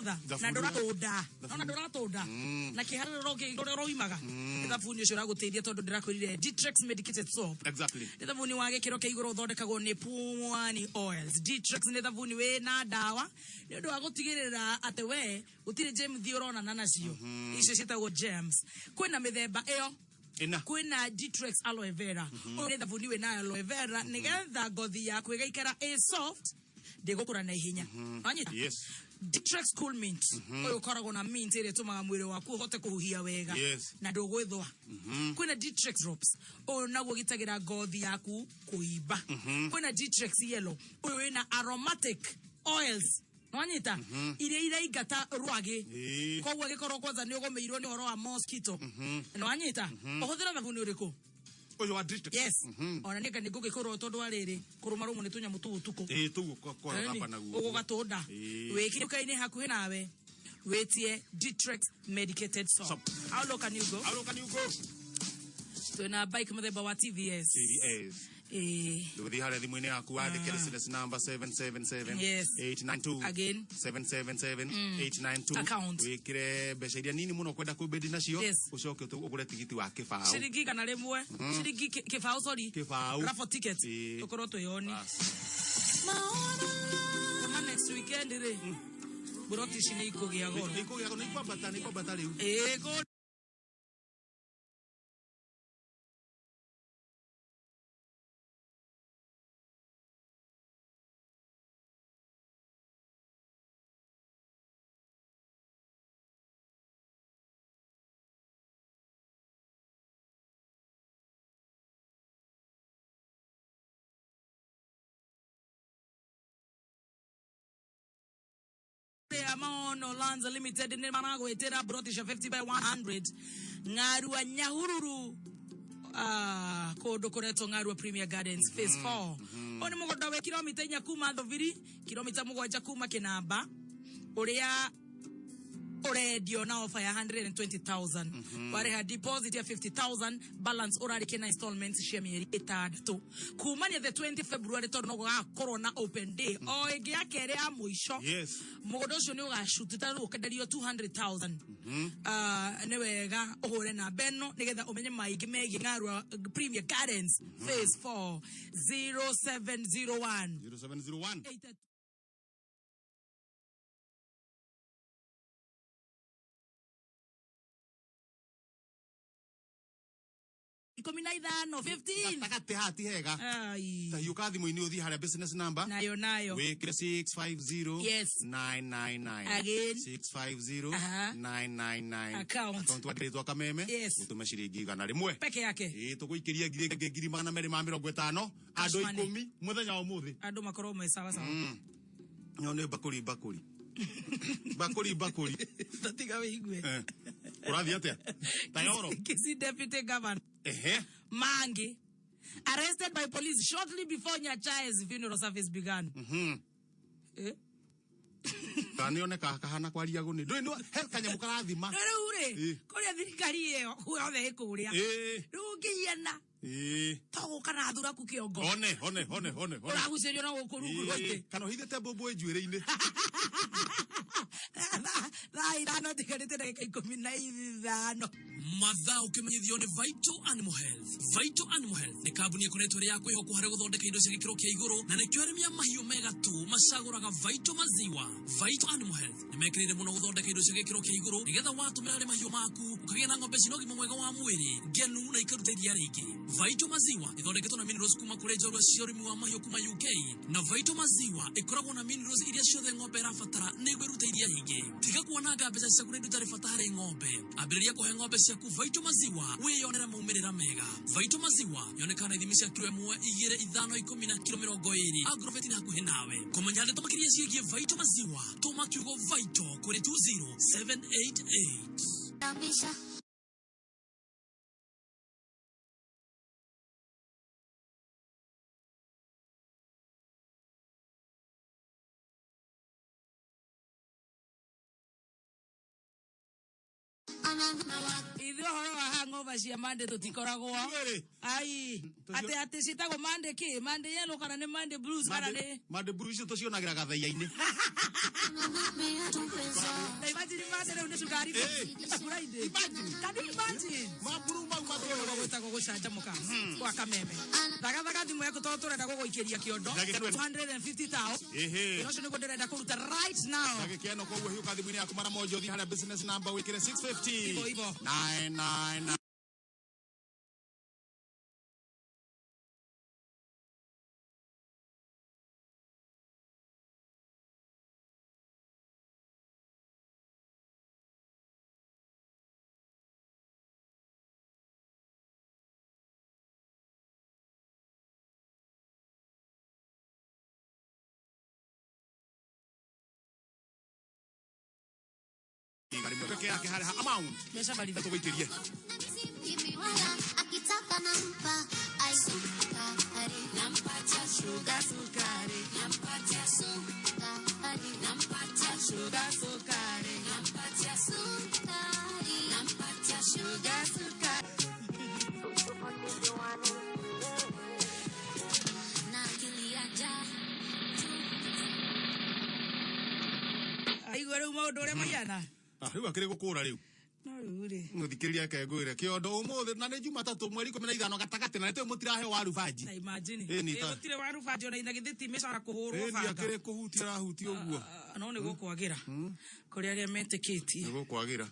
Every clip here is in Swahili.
gutha na nduratoda ona nduratoda na kihariro ke igoro imaga thabuni ucio raguteithia tondu ndirakwirire Ditrex medicated soap exactly thabuni wage kiro ke igoro thondekagwo ni Pumwani oils. Ditrex ni thabuni we na dawa ni ndu agutigirira ate we utire gem thiorona na nacio icio citagwo gems kwina mithemba iyo kwina Ditrex aloe vera ore thabuni we na aloe vera nigetha ngothi yaku igaikara soft ndegukura na ihenya anyita yes Ditrex cool mint oyo koragwo na mint ire tumaga mwire waku hote kuhuhia wega na ndugwithwa kwina Ditrex drops oyo naguo gitagira ngothi yaku kuiba kwina Ditrex yellow oyo wina aromatic oils Wanyita ile igata rwage kogwa gikoro kwanza ni ugomeirwo ni horo wa mosquito no wanyita uhuthira thabuni uriko oyo wa Ditrex yes ona nika ni gugikoro tondu ariri kuruma rumu ni tunya mutu utuko tugu kwa hapa na guo ugatunda wekire kaini hakuhi nawe wetie Ditrex medicated soap how can you go tuna bike mthemba wa TVS Luthi hale thimu-ini yaku wandikire SMS number 777-892 again 777-892 account wikire mbeca iria nini muno kwenda kubedi nacio ucoke ugure tigiti wa kibao shiringi kana rimwe shiringi kibao sorry raffle ticket tukoro tuyoni kama next weekend re buroti shini ikugia goro ni kwambata riu Amaono Lands Limited ni manago etera brotisha 50 by 100 Ngarua Nyahururu kodo koreto Ngarua Premier Gardens phase 4 oni mugoda we kilomita nya kuma thoviri kilomita mugwanja kuma Kinamba uria already na offer ya 120,000 wale ha deposit ya 50,000 balance already kena installments share mieri itatu kumania the 20 February to no ga corona open day o ege yake ya muisho mugodo cio ni ugashututa ukenderio 200,000 ne wega uhore na beno nigetha umenye maigi megi Ngarua Premier Gardens phase 4 0701 15 takate hati hega tahiuka thimu-ini uthi haria business number nayo wikire 650-999 again 650-999 account wakiritwa kameme utume ciringi 100 peke yake tuguikiria ngiri 250 andu 10 muthenya wa muthi andu makoro me sawa sawa nyone bakuri tatiga weigwe urathi atia tayoro Kisi deputy governor Mangi arrested by police shortly before Nyachae's funeral service began Kanione kahana kwaria guni ndu kanya mukarathima ure kuria thirikari iyo huothe ikuria rugiana tago kana thura ku kiongo one uragucerio na gukurungu goite kana hithete bobo ejuire-ini Ithano tigarite ndagika 15 mathaa ukimenyithio ni Vital Animal Health ni kambuni ikoretwo ri ya kwihokwo hari guthondeka indo cia gikiro kia iguru na nikio arimi a mahiu mega tu macaguraga Vital Maziwa. Vital Animal Health ni mekirire muno guthondeka indo cia gikiro kia iguru nigetha watumira ri mahiu maku ukagia na ng'ombe cina ũgima mwega wa mwiri ngenu na ikaruta iria ringi. Vital Maziwa ithondeketwo na minerals kuma kuri njorua cia ũrĩmi wa mahiu kuma UK na Vital Maziwa ikoragwo na minerals iria ciothe ng'ombe irabatara nĩguo irute iria ringi. Tiga kuonanga mbeca ciaku nĩ ndutari bata harĩ ng'ombe, ambĩrĩria kũhe ng'ombe ciaku Vital Maziwa wĩyonera maumĩrĩra mega. Vital Maziwa yonekana ithimi cia kilo 1, 2, 5, 10 na kilo 20 Agrovet ni hakuhĩ nawe. Kũmenya ndeto makĩria ciĩgiĩ Vital Maziwa tũma kiugo Vital kũrĩ 20788. Ithu horo wa hangover cia Monday tutikoragwo ai ate citagwo Monday ki Monday yellow kana ni Monday blues kana ni Monday blues tucionagira gathaiya-ini Friday leo ni sukari. Friday. Can you imagine? Maburu Ko gwetagwo gucanjamuka kwa kameme thagaga thimu yaku to turenda guguikiria kiondo 250,000 ucio niguo ndirenda kuruta right now ndagikeno koguo hiuka thimu-ini yaku mara moja uthi haria business number wikire 650 ivo 999 peke yake hali amount mesha bali tugoitirie akitaka nampa sukari nampatia sukari nampatia sukari nampatia sukari nampatia sukari nampatia sukari na kiliaja aigore umaundu uria mayana riu akiri gukura riu no ruri muthikiriria kengwire kiondo umuthi na ni Jumatatu mweri 15 gatagati na nitwe mutirahe waru banji na imagine gutire waru banji ona ina githiti mecara kuhurwo banga akiri kuhutia rahuti uguo no ni gukwagira kuri aria metikitie ni gukwagira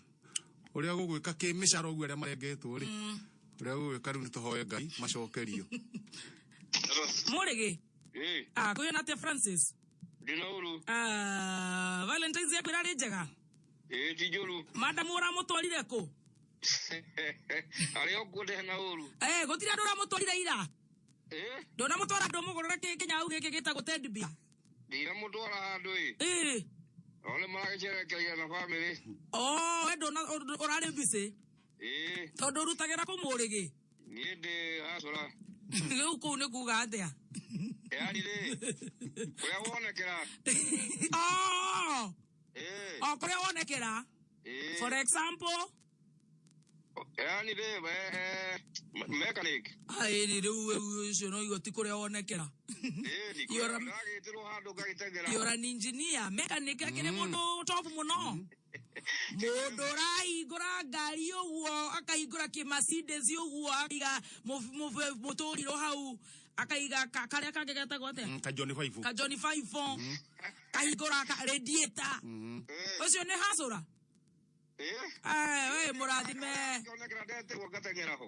uria gugwika ki mecara uguo aria marengetwo ri uria gugwika riu ni tuhoye Ngai macokerio murigi kuyo nate Francis Dinauru. Valentine's yako irari njega Tijuru. Madam uramutwarire ku Ari okude na uru. Gutira ndura mutwarire ira ndona mutwara ndomugorora kinya au giki gitagwo tedbia Dira mutwara handu Ole maragichere kaya na family. We ndona urari busy tondu rutagira ku murigi Nie de asora. Riu ku ni kuga atia Ari de. Kuya wonekera. Kuria wonekera for example Yani de mechanic. Ni riu ucio no igoti kuria wonekera You're an engineer, mechanic akire mundu top muno mundu raigura ngari uguo akaigura ki Mercedes uguo akiga muturiro hau akaiga karia kagegetagwo atia ka Johnny 5 kaigura radiator ucio ni hasura we murathime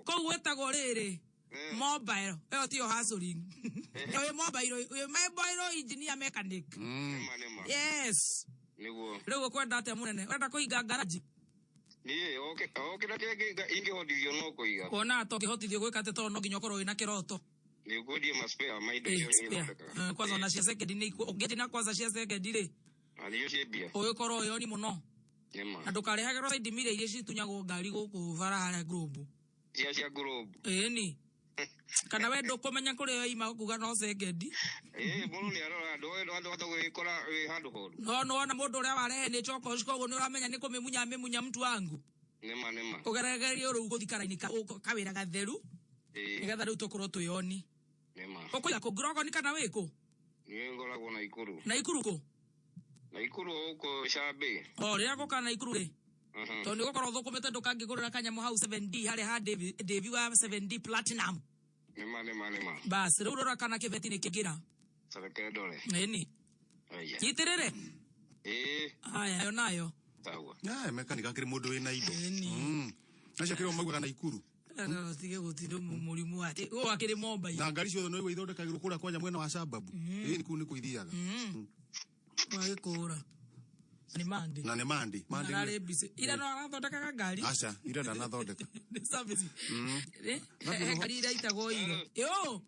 ko gwetagwo riri mobile yo tio hustling yo mobile engineer mechanic yes leo kwenda ate munene wenda kuiga garage okay na kege ingehotithio no kuiga kona to kihotithio gwika te to no nginya korwo ina kiroto ni ugodie maspare maido yo kwanza na cia second ni ugeti na kwanza cia second ri ani yo ciebia oyo korwo yo ni muno Yema. Ndukarihagerwo side mire iria citunyagwo ngari guku bara haria globe cia globe ni kana we ndukumenya kuri yo ima kuga no second muno ni arora ndo atagwikora handu horu no ona mundu uria warehe ni choko shiko ni uramenya ni kumemunya mtu wangu nema ugeregeria uru guthikaraini kawira gatheru nigetha riu tukorwo tuyoni nema ukuya ku grogo ni kana wiku ni ngoragwo na ikuru ku na ikuru uko shabe ria guka na ikuru ri to ni gukorwo thukumite ndukangigurira kanyamu hau 7D hari ha Devi wa 7D platinum nema bas riu rora kana kibeti ni kigira sareke dole ni yitirire aya yo nayo tawa mechanic akiri mundu wina indo nacio kiri magwa na ikuru tige gutindo murimu ati akiri mobile na ngari ciothe no igwe ithondekagirwo kuria kwanja mwena wa sababu ni kuu ni kuithiaga Waikura. Ni mandi. Na ni mandi. Nare bisi. Ira no arathondekaga ngari. Acha, ira ndanathondeka. Ni service. Ngari ira itagwo iro. Yo.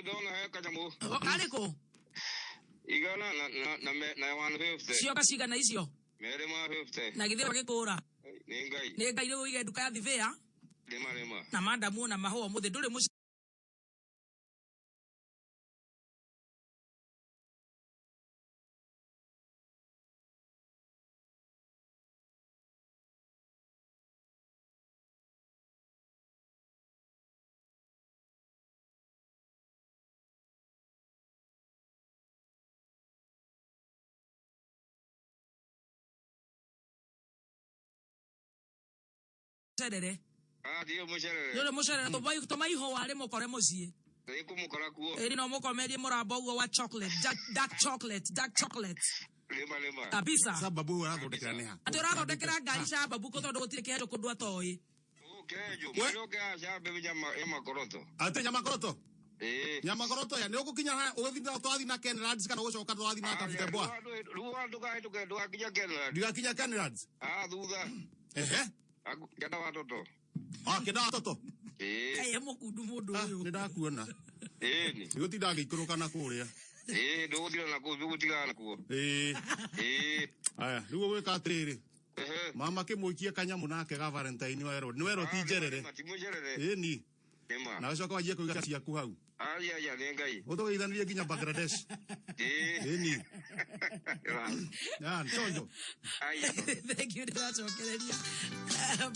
Ndona heka jamu. Ariko. Igana na 150. Cio kacigana icio. Mere ma 50. Na githira gikura. Ni ngai. Ni ngai ro ige nduka ya thivea. Nema. Na mandamu na mahua muthi nduri terere Dio mucere. yole mucere to boy to mai ho wale mo kore mocie Kumukora kuo. eri no mo komerie muramba ugo wa chocolate dark chocolate Lema. kabisa sababu urathondekera ni ha aturathondekera ngari cia babu ko tondu gutire kiheto kundu atoi Kejo. Mero ke acha bebe llama ema koroto. ate nyama koroto Eh. nyama koroto ya ni ukukinya ha uthina twathi na Kenrads kana ucoka twathi na Kafite Boa Ruwa duka itu ke duka kija kena. ndigakinya Kenrads Duda. ehe Kenda watoto. kenda watoto aye mukundu mundu uyu ni ndakuona Ni. gutinda ngikuruka na kuria Ndugutira na kuo, ndugutira na kuo. aya rigo gwika atiriri mama kimuikie kanyamu nake ga Valentine wero ni wero ti njerere Timujerere. ni Ema. na ucoka wajie kuiga ciaku hau Aya nengai. utugeithanirie nginya Bangladesh ni ntonjo Aya. thank you ndacokereria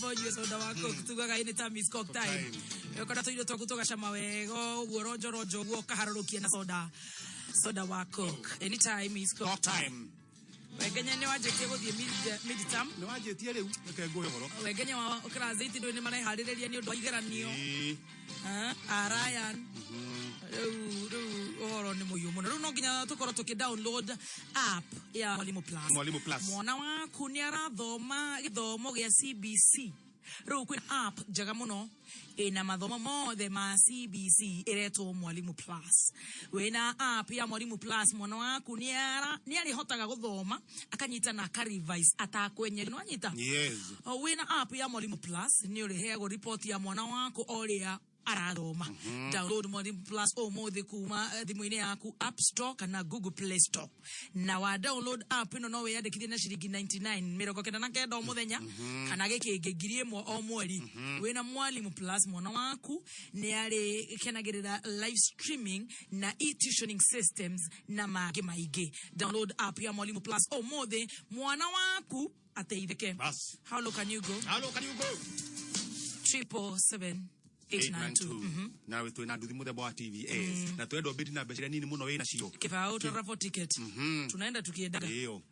bonyo soda wako tugaga ini time is cock time yokora tuido twakutoga cama wego uguo ronjo guo kaharurukia na soda wako anytime is cock time wegenya ni wajekie guthie mid-term ni wajetie riu reke nguhe goro wegenya wa class 8 ndo ni mareharireria ni undu wa igeranio Ryan oro ni muhimu muno no nginya tukoro tukidownload app ya Mwalimu Plus mwana waku ni arathoma githomo gia CBC riu kwina app njega muno ina mathomo mothe ma CBC iretwo Mwalimu Plus wina app ya Mwalimu Plus mwana waku ni arihotaga guthoma akanyita na akarevise atakwenye no anyita yes wina app ya Mwalimu Plus ni uriheagwo report ya mwana waku oria arathoma download Mwalimu Plus mothe kuma thimu-ini yaku App Store kana Google Play Store na wa download app ino no wiyandikithie na ciringi 99 o muthenya kana gikingi 1,000 o mweri wina Mwalimu Plus mwana waku ni ari kenagirira live streaming na e-tuitioning systems na magi maigi download app ya Mwalimu Plus mothe mwana waku ateithike bas how low can you go 777-892 nawe twina nduthi muthemba wa TVS na twendwo bidi na mbeca nini muno wina cio kibao tarafu ticket tunaenda tukiendaga iyo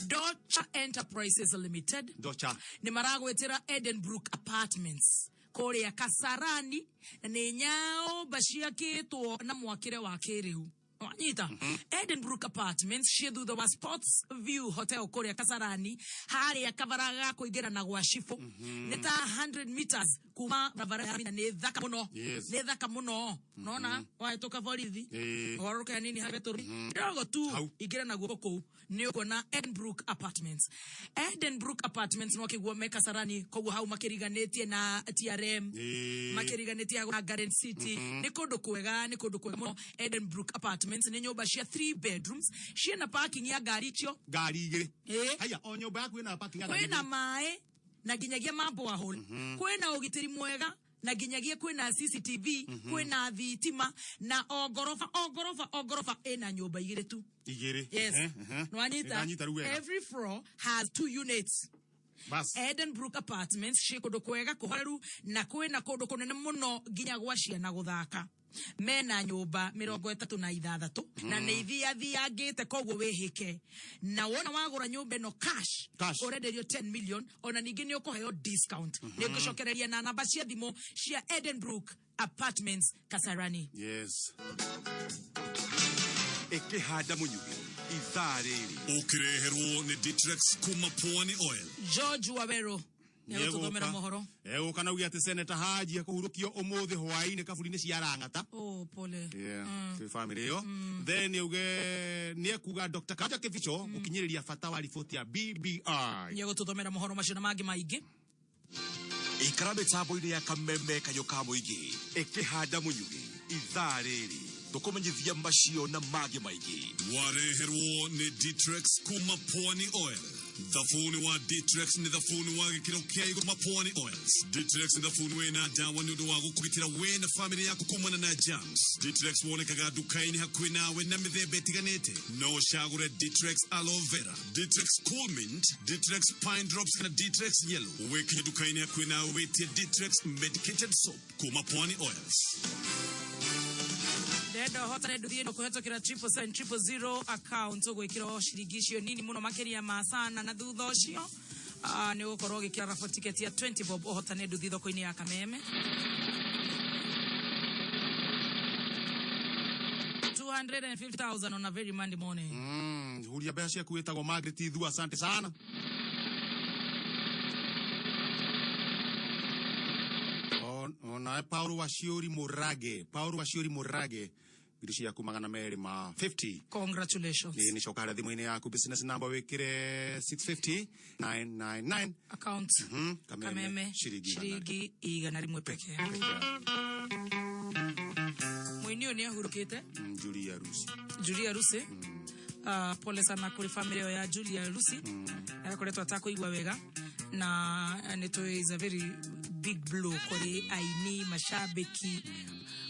Docha Enterprises Limited Docha ni maragwetera Edenbrook Apartments kuria Kasarani na ni nyao baciakitwo na mwakire wa kiriu wanyita Edenbrook Apartments shithutha wa Sports View Hotel kuria Kasarani haria kavaraga kuingira na gwa shifu ni ta 100 meters kuma barabara ni thaka muno ni thaka muno unaona waitoka borithi waruka nini haveturi ndogo tu ingira na gwa kou ni ukona Edenbrook Apartments no kigwa Kasarani koguo hau makiriganetie na TRM makiriganetie na Garden City ni kundu kwega muno Edenbrook Apartments ni nyumba cia 3 bedrooms ciena parking ya ngari igiri haya o nyumba yaku ina parking ya ngari kwina mae na ginyagia mambo wa hole kwina ugitiri mwega na ginyagia kwina CCTV kwina thitima na ogorofa ina nyumba igiri tu yes no anyita every floor has 2 units bas Edenbrook Apartments shikodo kwega kuharu na kwina kodo kunene muno ginya gwa ciana guthaka mena nyumba 36 na ni thiangite koguo wihike na wona wagura nyumba no cash urenderio 10 million ona ningi ni ukuheo discount ni ungicokereria na namba cia thimo cia Edenbrook Apartments Kasarani yes ekihanda munyugi ithariri ukireherwo ni Ditrex kuma Pwani Oil George Wawero Tuthomera mohoro kana ugi ati Senator Haji akuhurukio umuthi hwaini kaburi-ini cia Rang'ata pole family yo then uge ni akuga Dr. Kaja Kibicho gukinyiriria fata wa ripoti ya BBI tuthomera mohoro macio na mangi maingi ikara mitambo-ini ya kameme kayo ka muingi ekihanda munyugi ithariri tukumenyithia macio na mangi maingi wareherwo ni Ditrex kuma Pwani Oil thafuni wa Ditrex ni thafuni wa gikiro kia igoma Pwani Oils Ditrex ni thafuni wena dawa ni undu wa gukugitira wena family yaku kumana na germs Ditrex wonekaga dukaini hakuhi nawe na mithemba itiganite no cagure Ditrex aloe vera Ditrex cool mint Ditrex pine drops na Ditrex yellow weke dukaini hakuhi nawe wetie Ditrex medicated soap kuma Pwani Oils Rendo hota redu thieno kuhetokira 77700 account gwikira shirigisho nini muno makeria masana na thutha ucio ni gukorwo gikira rafu ticket ya 20 bob hota redu thitho koini ya Kameme 250,000 on a very Monday morning. Huria basi kuetagwo Margaret Ithu, asante sana. Ona Paulo Washiori Murage Girishi ya kumagana meri ma 50. Congratulations. Ni shokara dhimwine yaku business number wekire 650-999. Account. Kameme. Shirigi igana rimwe peke. Mwenio ni ahurukite. Julia Rusi. Pole sana kuri familia ya Julia Rusi. Yakoletwa tako igwa wega. Na neto is a very big blow kuri aini mashabiki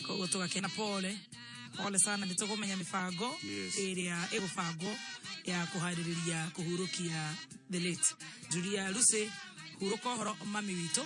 kutoka Kenya. Pole sana nitoko menya mifago area ebufago ya kuhariria kuhurukia the late Julia Rusi huruko horo mami wito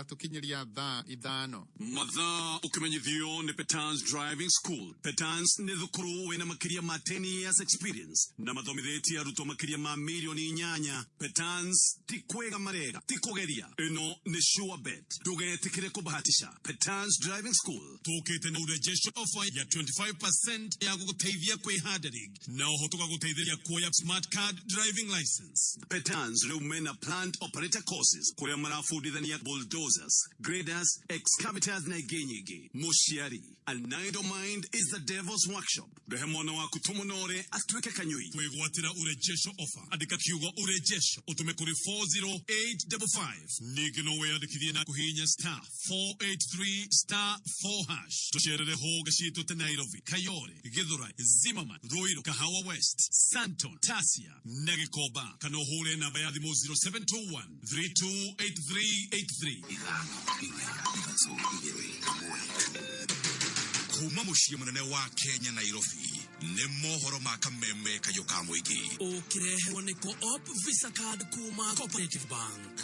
tukinyiria ithano mathaa ukimenyithio ni Petans Driving School. Petans ni thukuru wina makiria ma 10 years experience na mathomithetie arutwo makiria ma milioni 8. Petans ti kwega marega ti kugeria, ino ni sure bet. Tugetikire kubahatisha. Petans Driving School tukite na urejesho offer ya 25% ya kuguteithia kwihada rig na uhotoka guteithia kuoya smart card driving license. Petans lumena plant operator courses kuria marafundithania bulldozers, graders, excavators na igenyige. Mushiari, an idle mind is the devil's workshop. Behemona wa kutumunore atweke kanyui. Kwegwatira urejesho offer. Andika kiugo urejesho utume kuri 40855. Nigino we andikithie na kuhinya star 483*4#. Tusherere ho gashito te Nairobi, Kayore, Githurai, Zimmerman, Ruiru, Kahawa West, Santon, Tasia, Nagikoba. Kanohule na bayathi mo 0721 328383. Kuma mushie munene wa Kenya Nairobi ne mohoro ma Kameme kayo kamuigi ukirehewa ni Co-op Visa Card kuma Cooperative Bank.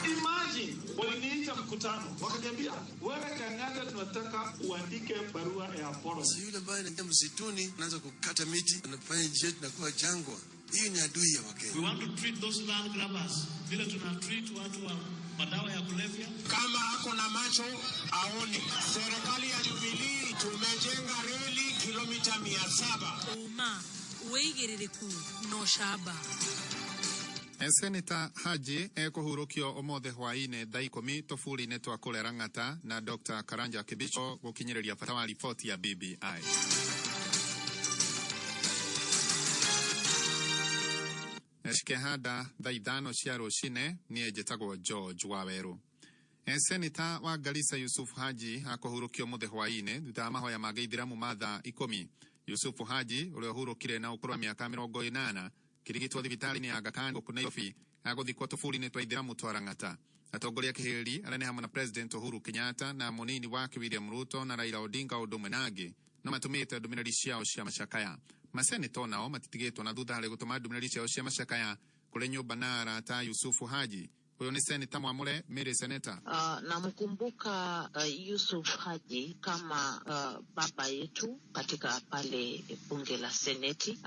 Imagine waliniita mkutano wakaniambia wewe Kang'ata tunataka uandike barua ya apology. Yule ambaye anaenda msituni anaanza kukata miti anafanya nchi yetu inakuwa jangwa. Hii ni adui ya Wakenya. We want to treat those land grabbers vile tuna treat watu wa madawa ya kulevya. Kama hako na macho aoni. Serikali ya Jubilee tumejenga reli kilomita 700. Uma weigerereku no shaba. Senator Haji ekuhurukio omothe hwaine thaa 10 tofuri-ine twa kurera Ng'ata na Dr. Karanja Kibicho gukinyiriria bata wa ripoti ya BBI. Shikehada thaa 5 cia rucine nie njitagwo George Waweru. Senator wa Garissa Yusuf Haji akuhurukio omothe hwaine thutha wa mahoya ma Gĩithĩramu ma thaa 10. Yusufu Haji ule Uhuru kire na ukuru wa miaka 80 kirigitwo thibitari ni Aga Khan ku Nairobi agothikwo tufuri-ini twa Ithiramu twa Rang'ata. Atongoria kihiri arĩa nĩ hamwe na President Uhuru Kenyatta na munini wake William Ruto na Raila Odinga ũndũmwe na angĩ no matumĩte ndũmĩrĩri ciao cia macakaya. Maseneta nao matitigĩtwo na thutha harĩ gũtũma ndũmĩrĩri ciao cia macakaya kũrĩ nyũmba na arata Yusufu Haji. Huyo ni Seneta Mwamure, Mary Seneta. Namkumbuka Yusuf Haji kama baba yetu katika pale bunge la Seneti,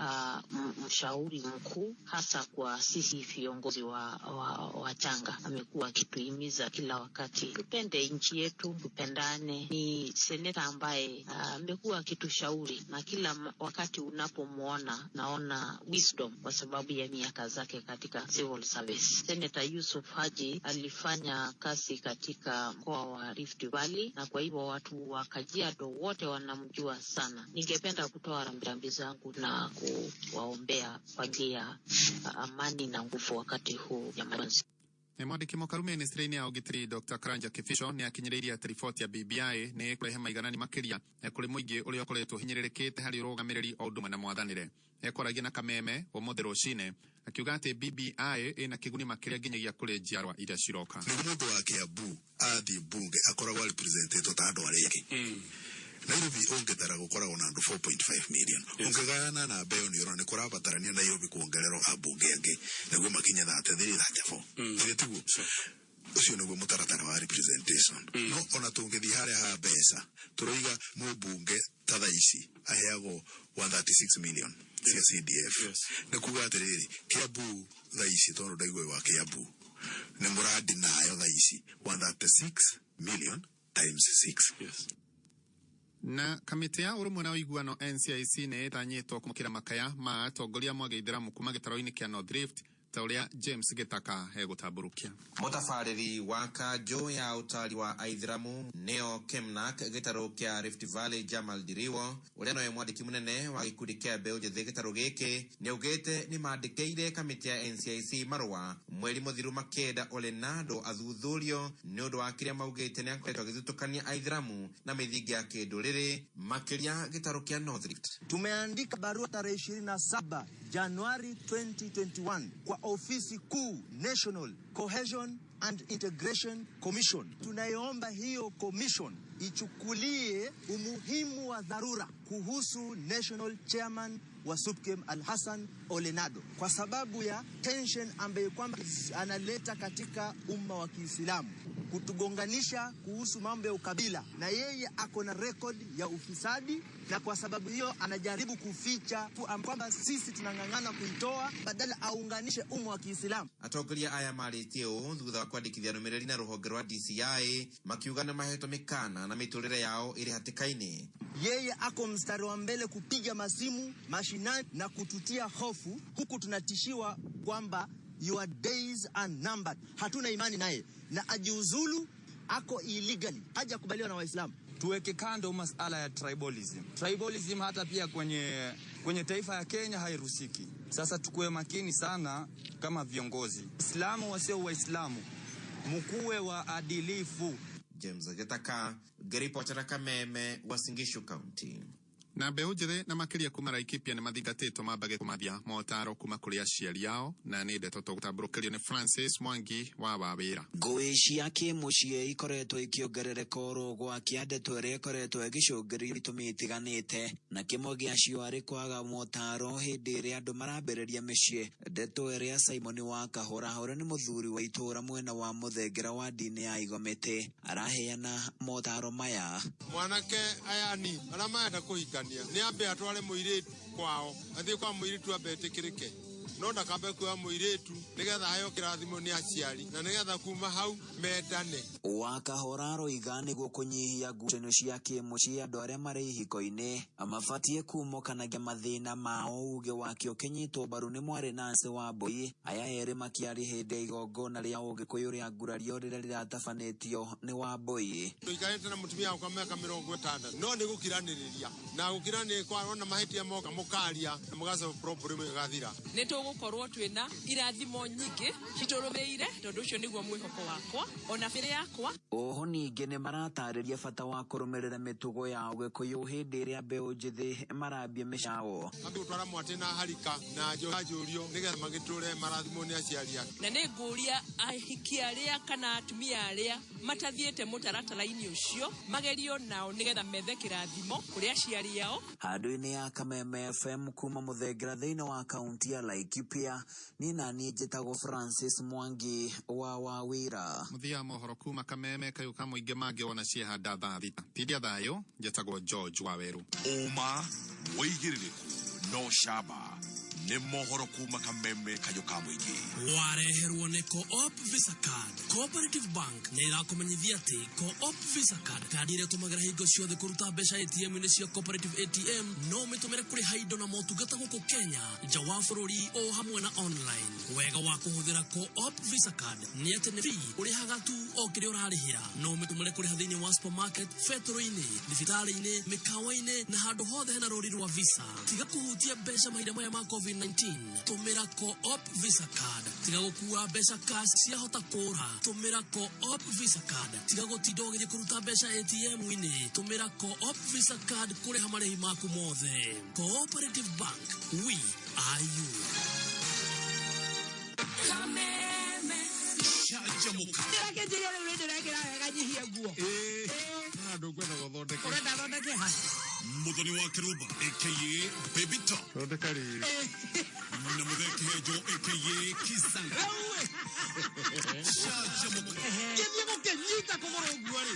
mshauri mkuu hasa kwa sisi viongozi wa changa. Amekuwa akituhimiza kila wakati tupende nchi yetu, tupendane. Ni seneta ambaye amekuwa akitushauri na kila wakati unapomuona naona wisdom kwa sababu ya miaka zake katika civil service. Seneta Yusuf Haji alifanya kazi katika mkoa wa Rift Valley na kwa hivyo watu wa Kajiado wote wanamjua sana. Ningependa kutoa rambirambi zangu na kuwaombea kwa njia amani na nguvu wakati huu ya majonzi. Mwandiki mũkaru ministry-inĩ ya ũgitĩri Dr. Karanja Kibisho nĩ akinyĩrĩirie atĩ riboti ya BBI nĩ kũrehe maiganani makĩria kũrĩ mũingĩ ũrĩa ũkoretwo hinyĩrĩrĩkĩte harĩ ũrũgamĩrĩri o ũndũ ũmwe na mwathanĩre. Ekwaragia na Kameme ũmũthĩ rũcinĩ akiuga atĩ BBI ĩna kĩguni makĩria nginyagia kũrĩ njiarwa iria ciroka. Nĩ mũndũ wa Kiambu athiĩ bunge akoragwo represented ta andũ arĩa angĩ. Nairobi ongethera gukoragwo na 4.5 million. Ongegana na mbeo ni urone kurabatarania Nairobi kuongererwo abunge ange naguo makinya 33 34. Ucio niguo mutaratara wa representation. No ona tungethi haria ha mbeca turoiga mubunge tatha ici aheagwo 136 million cia CDF. Na kuga atiriri Kiambu tha ici tondu ndaigwe wa Kiambu ni muradi nayo tha ici 136 million times 6. Na kamĩtĩ ya ũrũmwe na ũiguano NCIC nĩ ĩtanyĩtwo kũmũkĩra makaya ma atongoria mwa Gĩithĩramu kuma gĩtaro-inĩ kĩa North Rift ta ũrĩa James Gĩtaka egũtambũrũkia. Mũtabarĩri wa kanjũ ya ũtari wa Aithĩramu Neo Kemnak gĩtaro kĩa Rift Valley Jamal Diriwo ũrĩa nowe mwandĩki mũnene wa gĩkundi kĩa mbeũ njĩthĩ gĩtaro gĩkĩ nĩaugĩte nĩmandĩkĩire kamĩtĩ ya NCIC marũa mweri mũthiru makĩenda Ole Nado athuthurio nĩ ũndũ wa kĩrĩa maugĩte nĩakoretwo agĩthutũkania Aithĩramu na mĩthingi ya kĩndũrĩrĩ makĩria gĩtaro kĩa North Rift. Tumeandika barua tarehe 27 Januari 2021 kwa ofisi kuu National Cohesion and Integration Commission. Tunaiomba hiyo commission ichukulie umuhimu wa dharura kuhusu National Chairman wa SUPKEM Al-Hassan Ole Nado kwa sababu ya tension ambayo kwamba analeta katika umma wa Kiislamu, kutugonganisha kuhusu mambo ya ukabila, na yeye ako na record ya ufisadi, na kwa sababu hiyo anajaribu kuficha kwamba sisi tunang'ang'ana kuitoa badala aunganishe umma wa Kiislamu. Atongoria aya marĩtie ũũ thutha wa kwandĩkithia nũmĩrĩri na rũhonge rwa DCI makiuga nĩ mahetwo mĩkana na mĩtũrĩre yao ĩrĩ hatĩka-inĩ. Yeye ako mstari wa mbele kupiga masimu mashinani na kututia hofu, huku tunatishiwa kwamba your days are numbered. Hatuna imani naye na ajiuzulu, ako illegally, haja kubaliwa na Waislamu. Tuweke kando masala ya tribalism. Tribalism hata pia kwenye taifa ya Kenya hairusiki. Sasa tukue makini sana kama viongozi. Islamu wasio Waislamu, mkuwe wa adilifu. James Gĩtaka, Ripoti Kameme, Uasin Gishu County. Na mbeũ njĩthĩ na makĩria kuma Laikipia nĩ mathingatĩtwo mambage kũmathia motaro kuma kũrĩ aciari ao, na nĩ ndeto tũgũtambũrũkĩrio nĩ Francis Mwangi wa Wawĩra. Ngũĩ cia kĩmũciĩ ikoretwo ikĩongerereka oro gwa kĩandeto ĩrĩa ĩkoretwo ĩgĩcũngĩrĩria itũmi itiganĩte, na kĩmwe gĩacio arĩ kwaga motaro hĩndĩ ĩrĩa andũ marambĩrĩria mĩciĩ. Ndeto ĩrĩa Simon wa Kahora ũrĩa nĩ mũthuri wa itũũra mwena wa mũthengera wa ndini ya Igomete araheana motaro maya. Mwanake ayani arĩa marenda kũhika ni ambe atware muiritu kwao, athie kwa muiritu ambe etikirike, no ndakambe kwa muiritu nigetha hayo kirathimo ni aciari na nigetha kuma hau mendane. Wakahora roiga nĩguo kũnyihia ngucanio cia kĩmũciĩ andũ arĩa marĩ ihiko-inĩ amabatie kumũkanagia mathĩna mao. Uge wakĩo ũkĩnyitwo mbaru nĩ mwarĩ Nancy Wambui, aya erĩ makĩaria hĩndĩ ya igongona rĩa ũgĩkũyũ rĩa ngurario rĩrĩa rĩratabanĩtio nĩ Wambui. Tũikarĩte na mũtumia wa mĩaka 60 no nĩ gũkiranĩrĩria na gũkiranĩria kwa ona mahĩtia moka mũkaria na mũgacoka problem ĩgathira. Nĩ tugukorwo twina irathimo nyingi citurumeire tondu ucio niguo mwihoko wakwa ona bere yakwa. Oho ningi ni maratariria bata wa kurumirira mitugo ya Gikuyu hindi iria mbeu njithi marambia micao. Andu twara mwate na harika na njorio nigetha magiture marathimo ni aciari ake. Na ni nguria ahiki aria kana atumia aria matathiete mutaratara-ini ucio magerio nao nigetha methe kirathimo kuri aciari ao. Handu-ini ya Kameme FM kuma Muthengera thiini wa kaunti ya Laikipia ni nani njitagwo Francis Mwangi wa Wawira. Muthia mohoro kuma Kameme kayuka muingi mangiona ciehanda thaa thita. Tidia thayo njitagwo George Waweru. Uma weigiririku no shaba ni mohoro kuma Kameme kayuka muingi. Wareherwo ni Co-op Visa Card. Cooperative Bank ni irakumenyithia ati Co-op Visa Card kadi ire tumagira hingo ciothe kuruta mbeca ATM-ini cia Cooperative ATM no mitumire kuri haindo na motungata guku Kenya nja wa bururi o hamwe na online. Wega wa kuhuthira Co-op Visa Card ni ati ni free urihaga tu o kiri urarihira no mitumire kuri hathini wa supermarket, fetro-ini, thibitari-ini, mikawa-ini na handu hothe hena rori rwa Visa. Tiga kuhutia mbeca mahinda maya ma COVID-19 tumira Co-op Visa Card. Tiga gukua mbeca cash cia hota kura tumira Co-op Visa Card. Tiga gutinda ugithi kuruta mbeca ATM-ini tumira Co-op Visa Card kuri hamarihi maku mothe. Cooperative Bank, we are you. Kameme Shajamuka ndirakenjiria riu rindu rekira wega nyihia guo Nadu kwenda guthondeka. urenda thondeke ha Muthoni wa Kiruba aka Baby Top Thondeka ri. na Mutheki Hejo aka Kisanga. Shajamuka Kithi gukinyita kuguru guo ri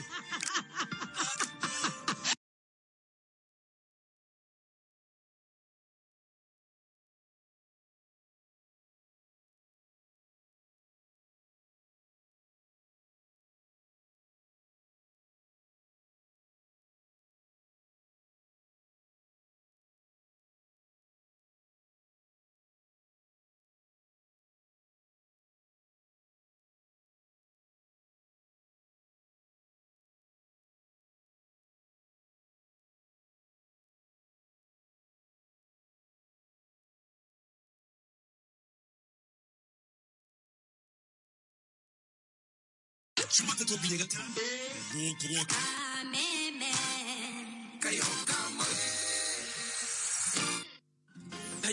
Chumata to binya gata. Go. Kameme Kayuka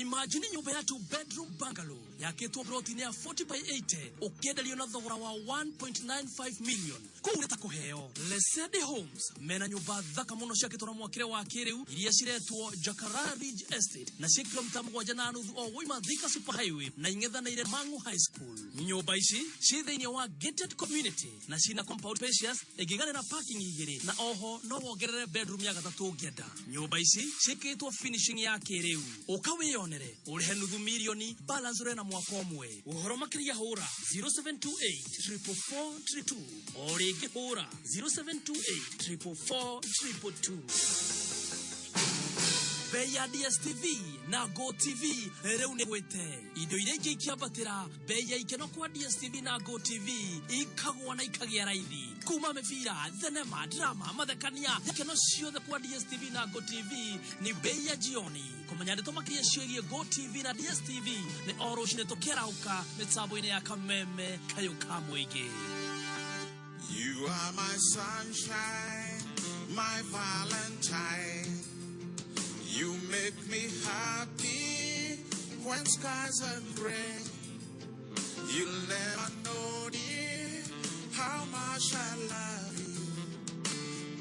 Imagine nyumba ya 2-bedroom bungalow yakitwo ploti ya 40 by 80 ukiendelio na thogora wa 1.95 million. Kureta kuheo Lesedi Homes mena nyumba thaka muno ciakitwo na mwakire wa kiriu iria ciretwo Jacaranda Ridge Estate na cia kilomita 1.5 o Wima Thika Super Highway na ing'ethanĩire Mang'u High School. Nyumba ici ci thĩinĩ wa gated community na cina compound spacious ĩngĩganĩra parking igĩrĩ na oho no wongerere bedroom ya gatatũ ũngĩenda. Nyumba ici ciĩkĩtwo finishing ya kĩrĩu ukawĩyonere ũrĩhe nuthu mirioni balance ũrĩ na mwaka ũmwe. Ũhoro makĩria hũra 07284442 o rĩngĩ hũra 07284442. Bei ya DSTV na Go TV rĩu nĩ gwĩte. Indo iria ingĩ ikiambatĩra bei ya ikeno kwa DSTV na Go TV ikagwa na ikagĩa raithi. Kuma mĩbira, thenema, drama, mathekania ikeno ciothe kwa DSTV na Go TV ni bei ya jioni. Kũmenya ndeto makĩria ciĩgiĩ Go TV na DSTV nĩ o rũcinĩ tũkĩrauka mĩtambo-inĩ ya Kameme kayuka mũingĩ. You are my sunshine, my valentine. You make me happy when skies are gray. You'll never know, dear, how much I love you.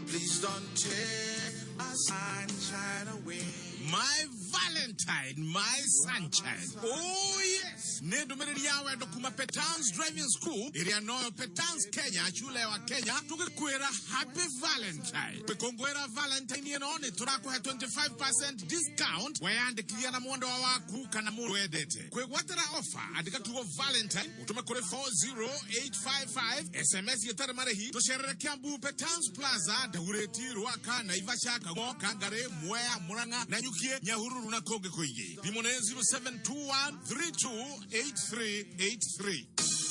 Please don't take my sunshine away. My Valentine, my sunshine. Oh yes. Nedumereri yawe dokuma Petans Driving School. Iria noyo Petans Kenya, shule wa Kenya. Tukikwera Happy Valentine. Pekongwera Valentine yenone. Turako ha 25% discount. Wayandikilia na mwendo wa waku kana mulu edete. Kwe watera offer. Adika tuko Valentine. Utume kure 40855. SMS yetare marehi. Tosherere kiambu Petans Plaza. Daureti, Ruaka, Naivasha, Kago, Kangare, Mwea, Muranga, Nanyukie, Nyahururu na Koge Koige. Limone 0721 328383.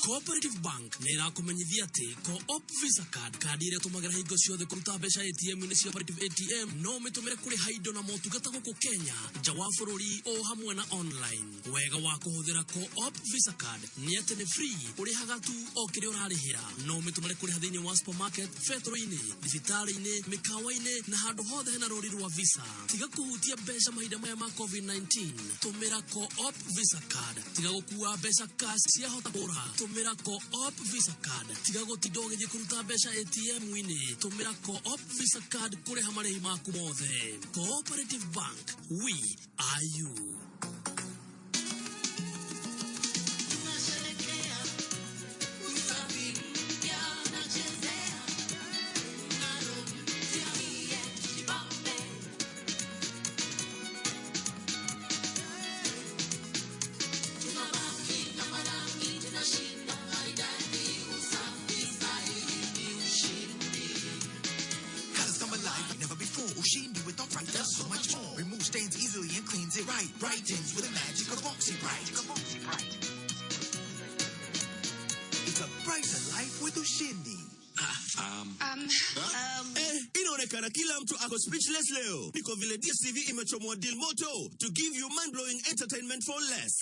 Cooperative Bank nera kumenyithia ati Co-op Visa Card kadi ire tumagira hingo ciothe kuruta mbeca ATM ine cia Cooperative ATM no mitumire kuri haindo na motungata guku Kenya nja wa bururi o hamwe na online. Wega wa kuhuthira Co-op Visa Card ni ati ni free urihaga tu o kiri urarihira no mitumire kuri thiini wa supermarket, fetro-ini, thibitari-ini, mikawa-ini na handu hothe hena rori rwa Visa. Tiga kuhutia mbeca mahinda maya ma COVID-19 tumira Co-op Visa Card. Tiga gukua mbeca cash cia hota kura tumira Co-op Visa Card. Tiga gutinda ugithie kuruta mbeca ATM-ini tumira Co-op Visa Card kuriha marihi maku mothe. Cooperative Bank, we are you. Ushindi with arthritis, so much more. Remove stains easily and cleans it right. Brightens with the magic of Oxy-Bright. It's a brighter life with Ushindi. Inaonekana kila mtu ako speechless leo. Niko vile DSTV imechomoa deal moto to give you mind-blowing entertainment for less.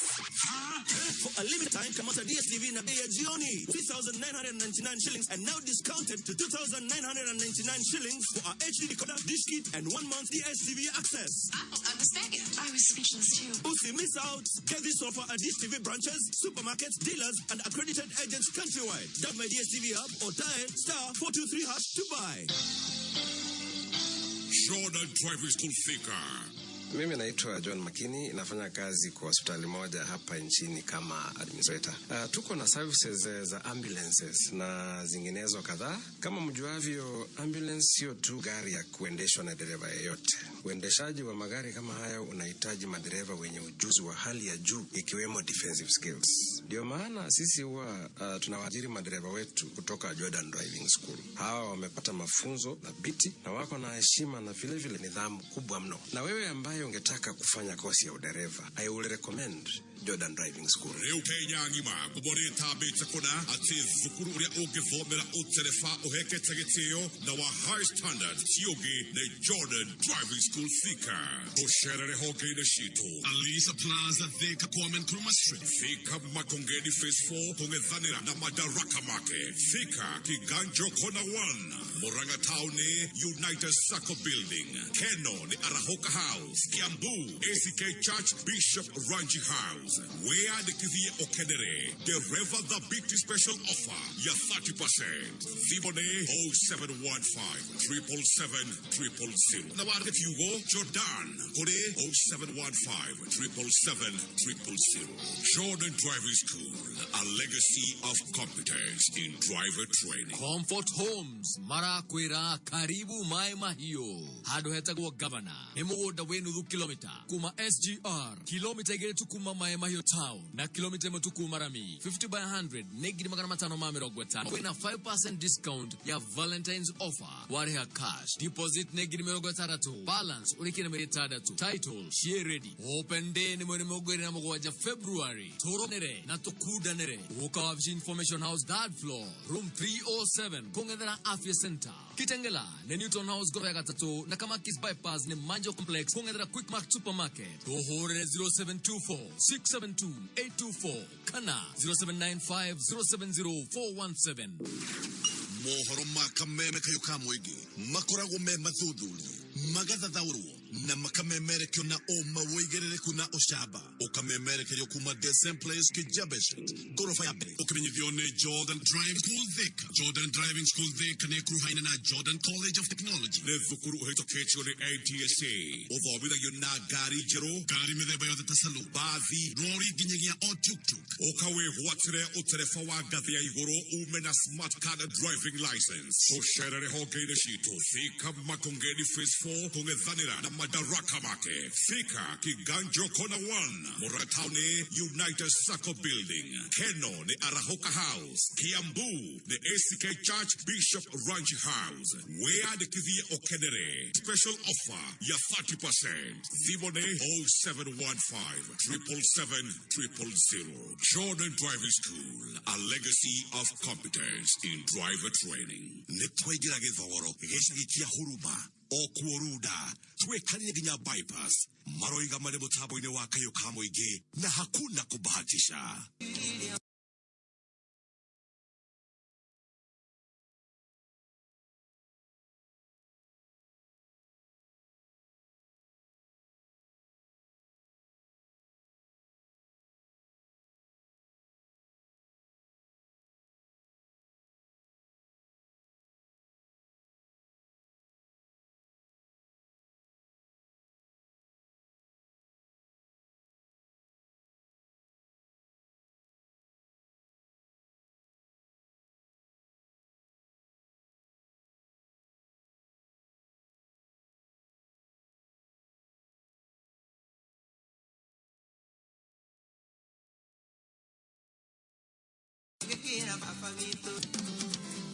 For a limited time, kamata DSTV na bei ya jioni 3,999 shillings and now discounted to 2,999 shillings for our HD decoder, dish kit and 1 month DSTV access. I don't understand it. I was speechless too. Usi miss out. Get this offer at DSTV branches, supermarkets, dealers and accredited agents countrywide. Download my DSTV app or dial *423# to buy. Jordan Driving School Thika. Mimi naitwa John Makini, nafanya kazi kwa hospitali moja hapa nchini kama administrator. Tuko na services za ambulances na zinginezo kadhaa. Kama mjuavyo, ambulance sio tu gari ya kuendeshwa na dereva yeyote. Uendeshaji wa magari kama haya unahitaji madereva wenye ujuzi wa hali ya juu ikiwemo defensive skills. Ndio maana sisi huwa tunawaajiri madereva wetu kutoka Jordan Driving School. Hawa wamepata mafunzo thabiti na wako na heshima na vile vile nidhamu kubwa mno. Na wewe ambaye ungetaka kufanya kosi ya udereva, I will recommend Jordan Driving School. Leo Kenya ngima kuboreta beta kuna ati zukuru uria ugithomera uterefa uheke tagitio na wa high standard siogi na Jordan Driving School Thika. Osherere hoke ina shito Alisa Plaza Thika Kwame Nkrumah Street Thika Makongeni Phase 4 kungedhanira na Madaraka Market Thika Kiganjo Kona 1 Murang'a Town United Sacco Building Keno ni Arahoka House Kiambu ACK Church Bishop Ranji House where the Kivia Okenere the River the Big Special offer ya 30% Thibone 0715 777 na warga Hugo Jordan Kode 0715 777 Jordan Driving School, a legacy of competence in driver training. Comfort Homes marakwira karibu Mai Mahiu hado hetagwo governor ni mugunda we nuthu kilomita kuma SGR kilomita igere tukuma Mai Mahiu town na kilomita imwe tukuma Rami 50 by 100 negiri 550 wina 5% discount ya Valentine's offer wariha cash deposit negiri 30 balance ulikine 3 title share ready open day ni mwene mogwere na mugwaja February toronere na tukudanere uka Information House third floor room 307 kongedera Afya Center Kitengela ne Newton House goroya gatatu na Kamakis bypass ne Manjo Complex kongedera Quickmart Supermarket tohore 0724 672 824 kana 0795 070 417 Mohoro makameme kayo kamwege makorago me mathuthuri magathathaurwo na makamemerekio na oma woigerere kuna oshaba ukamemerekio kuma the same place kijabeshet gorofa ya mbere ukimenyithio ne Jordan Driving School Thika Jordan Driving School Thika ne kruhaina na Jordan College of Technology ne thukuru uhitoketio ne ATSA uthomithagio na gari njeru gari mithemba yothe ta salu bathi lori nginyagia o tuk-tuk ukawihwatire uterefa wa ngathi ya iguru ume na smart card driving license ucerere hogeire citu Thika Makongeni Phase 4 kung'ethanira na madaraka make. Fika Kiganjo Kona 1, Moratone United Circle Building. Keno ni Arahoka House. Kiambu ni ACK Church Bishop Ranch House. Wea de Kizia Okenere. Special offer ya 30%. Zibone 0715 777 000. Jordan Driving School, a legacy of competence in driver training. Netwegira githogoro gicigikia huruma o kuoruda twekanie ginya bypass maroiga mare mutambo-ini wa kayo ka muingi na hakuna kubahatisha.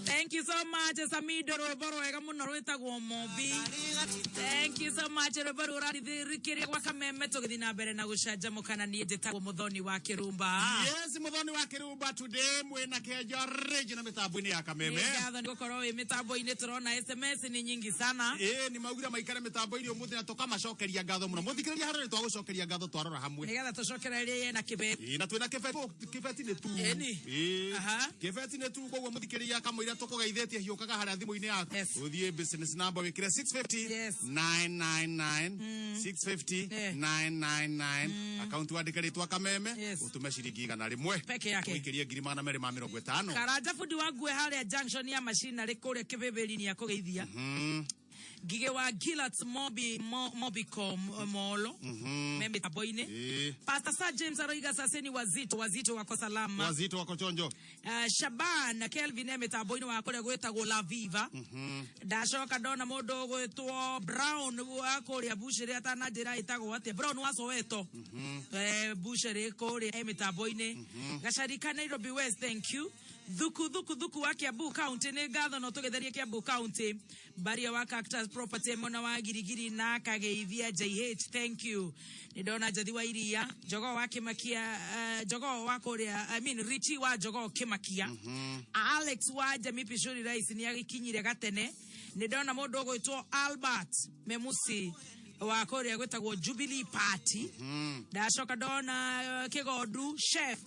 Thank you so much, Samido Roboro, Egamunarita Gomobi. Thank you so much, Roboro Radi, Rikiri Wakameme, Togina Berenagusha, Jamokana, Nieta, Modoni Wakirumba. Yes, Modoni Wakirumba today, when I care your region of Metabuni Akameme. Gokoro, Metabo in Netrona, SMS in Yingisana. Eh, Nimaguda, my kind of Metabuni, Mutina Tokama Shocker Yagado, Modica, to Shocker Yagado, Tora Hamu. To Shocker and a Kibet. In a Twina Kifet in the two. Any. Kifet in the two, go Modica Yakamu, Toko Ideti, Yoka Harazimunia. With the business number, we create 650 999 650 999. Account to Adicate to Akameme, Utumeshi Giga Narimwe. Pekia Grimana Merimamiro Guetano. Karaja Fuduaguehare junction ya machine record Kebelini Yakogia. Gigewa Gilats Mobicom Molo. Membe Taboine. Pastor Sir James Aroiga Saseni Wazito wako salama. Wazito wako chonjo. Shaban Kelvin Emeta Boine wako gweta go La Viva. Dasho kadona modo gweto Brown wako ya bushere ata na dira itago wate Brown waso weto. Bushere ko Emeta Boine. Gasharika Nairobi West, thank you. Dhuku wake Abu County ne gather no together yake Abu County Baria waka Actors Property mona wa girigiri na kageithia JH, thank you. Nidona jadiwa iria jogo wake makia jogo wako Richi wa jogo kemakia. Alex wa Jami Pishori Rice ni yakinyire gatene. Nidona modogo ito Albert Memusi wako ya gweta go Jubilee Party. Dashoka dona kegodu chef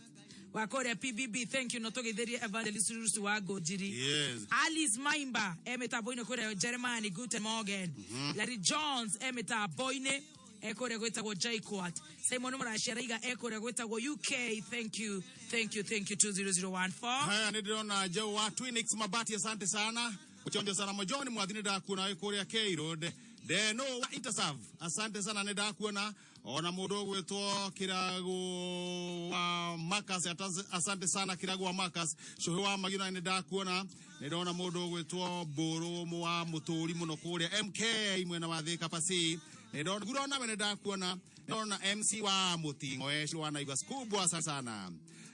Wakore PBB, thank you. Notoge deri evangelist Rusu wago jiri. Yes. Alice Maimba, Emeta Boyne kore Germany, Guten Morgen. Larry Jones, Emeta Boyne, Ekore gweta go Jaikwat. Simon Murashariga, Ekore gweta go UK, thank you. 20014. Haya nidona Jowa Twinix Mabati, asante sana. Uchonjo sana mojoni mwadhini da kuna Korea K Road. Deno wa Interserve, asante sana nida kuna. Ona mudogo weto kirago wa Marcus, asante sana kirago wa Marcus. Shohewa magina nida kuna. Nidona mudogo weto boro mwa mutori munokoria MK mwena wadhika pasi. Nidona gurona nida kuna. Nidona MC wa mutingo wana ibas kubwa sana.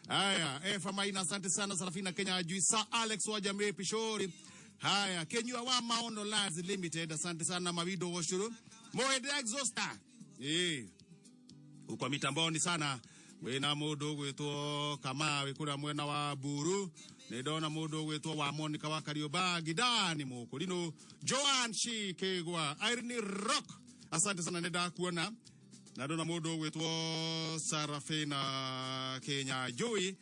Haya, Famaina asante sana. Sarafina Kenya Juisa Alex wa Jamii Pishori. Haya, Kenya wa Maono Lads Limited, asante sana Mavido Woshuru. Moede Exhauster. Ukwa mitamboni sana. Wena mudo weto kama wekura mwena wa Buru. Nedona mudo weto wa Monica wa Karioba Gidani Mokolino. Joan Shikegwa Irene Rock. Asante sana neda kuona. Nadona mudo weto Sarafina Kenya Joey.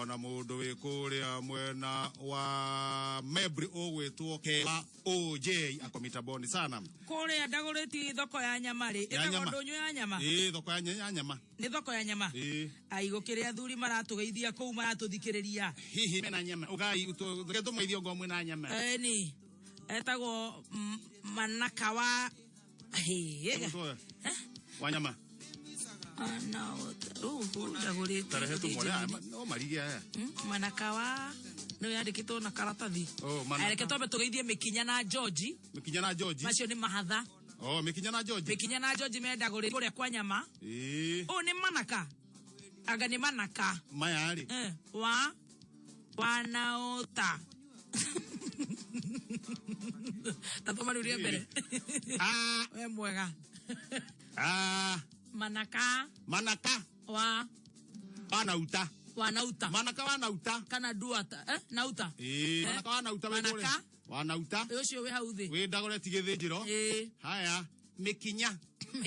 Na mudo wekore mwena wa Mebri weto Kewa OJ ako mitaboni sana. Kore ya dagoreti dhoko ya nyamari. Ega godonyo ya nyama. Dhoko ya nyama. Ni dhoko ya nyama. Aigo kere athuri maratu geithia kou maratu thikiriria. Hihi mena nyama. Ugai uto maithio ngo mwena nyama. Ni. Etago manakawa. Ega. Wanyama. No. Dagoreti. Tarehe tumolea. No marigia. Manakawa. No yandikitwo na karatathi. Areketwo betugeithie Mikinya na George. Mikinya na George. Macio ni mahatha. Oh, Mikinya na George. Mikinya na George menda kuria kwa nyama. Oh, ni manaka. Aga ni manaka. Mayari. Wanaota. Tatoma nuria mbere. We mwega. Manaka. Wanauta. Wanauta. Kana duata. Nauta. Manaka wanauta. Wanauta. Ucio we hauthi. We ndagore tigithijiro. Haya. Mikinya.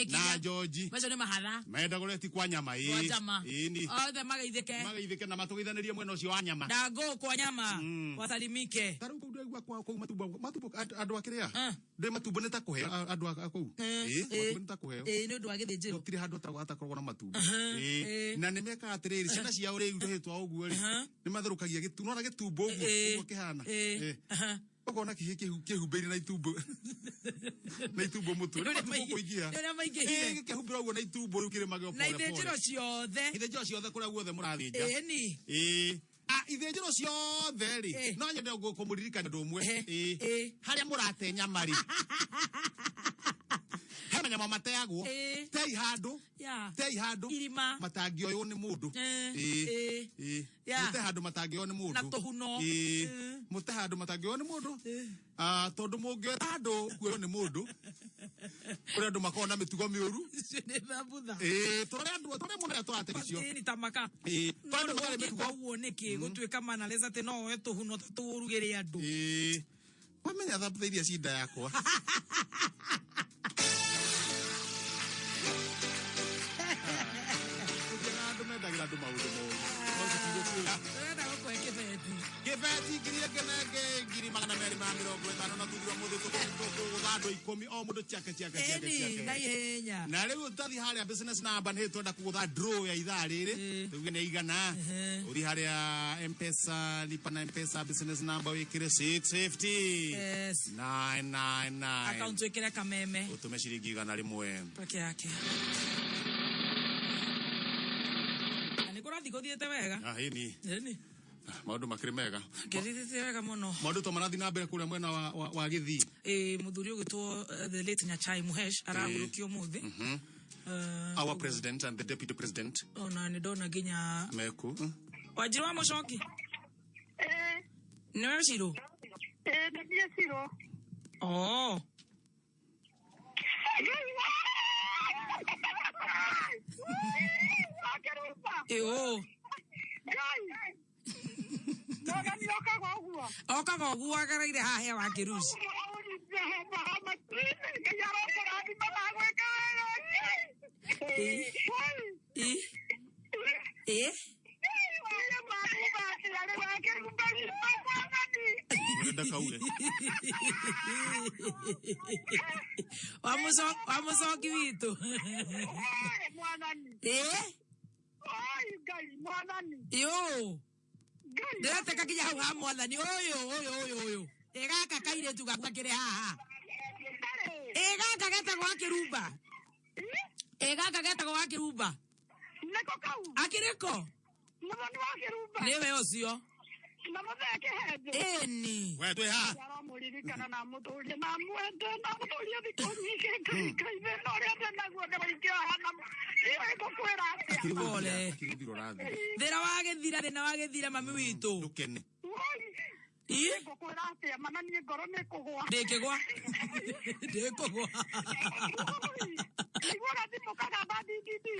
Na George. Macio ni mahatha. Menda goreti kwa nyama Kwa nyama. Ni. Othe magaithike na matugithanirie mwena ucio wa nyama. Dago kwa nyama. Wasalimike. Taru ku ndegwa kwa matumbo andu akiria. Nde matumbo neta kuhe andu akau. Matumbo neta kuhe. Ni undu wa githijiro. Tiri handu atakorwo na matumbo. Na nimeka atiriri ciana cia uri nduhitwa uguo ri. Ni matherukagia gitu no na gitumbo uguo kihana. Ukona kihumbiri na itumbo. Na itumbo mutu. Kuingia. Kihumbira uguo na itumbo ru kire mageo pole. Na ithijiro ciothe. Ithijiro ciothe kuria guothe murathinja. Ni. Ithijiro ciothe ri. No nyende kumuririkana ndu umwe. Haria murate nyamari. Hema nyama mateagwo. Tei handu. Irima. Matangioyo ni mundu. Mute handu matangioyo ni mundu. Na tuhuno. Mute handu matangioyo ni mundu. Tondu mungioyo handu kuoyo ni mundu. Uri andu makona mitugo miuru. Ni thabutha. Tore mundu turate gicio. Ni tamaka. Tondu wale mitugo uo niki gutuika manaleza te no we tuhuno turugire andu. Wamenya thabutha iria cinda yakwa. Ndagira ndu maundu mo. Enda gukwe kibeti. Kibeti ngiri magana meri ma 50 na tuthira muthu tuthando 10 o mundu ciake. Na ihenya. Na riu tathi haria business number ni twenda kugutha draw ya ithaa riri. Tuge ni igana. Uri haria M-Pesa lipa na M-Pesa business number wikire 650. Yes. 999. Account wikire kameme. Utume shilingi igana rimwe. Peke yake. Kurathi thiete wega. Ni. Maundu makiri mega. Ngethithite wega muno. Maundu to marathi na mbere kuria mwena wa Githii. Muthuri ugitwo the late Nyachai Muhesh aragurukio muthi. Our president and the deputy president. Ona ni ndona ginya Meku. Wajiri wa Mucoki. Niwe Ciro. Ndio Ciro. Oh. Oka go agaraire hahe wa kirusi. Wamucoki witu. Yo. Ndateka kinya hau ha mwathani oyo. Egaka kaire tu gakire haha. Egaka geta gwa kirumba. Neko kau. Akireko. Nabani wa kirumba. Niwe ucio. Namutheke hende. Eni. We twe ha. Muririkana na mutulie na mwende na mutulie thikonyike kaithe no ria ndena guothe barikira hana. Iwe gukwira atia. Pole. Thina wagethira mami witu. Ndukene. Gukwira atia mananie ngoro ni kugwa. Ndikigwa. Igora thimu kana badididi.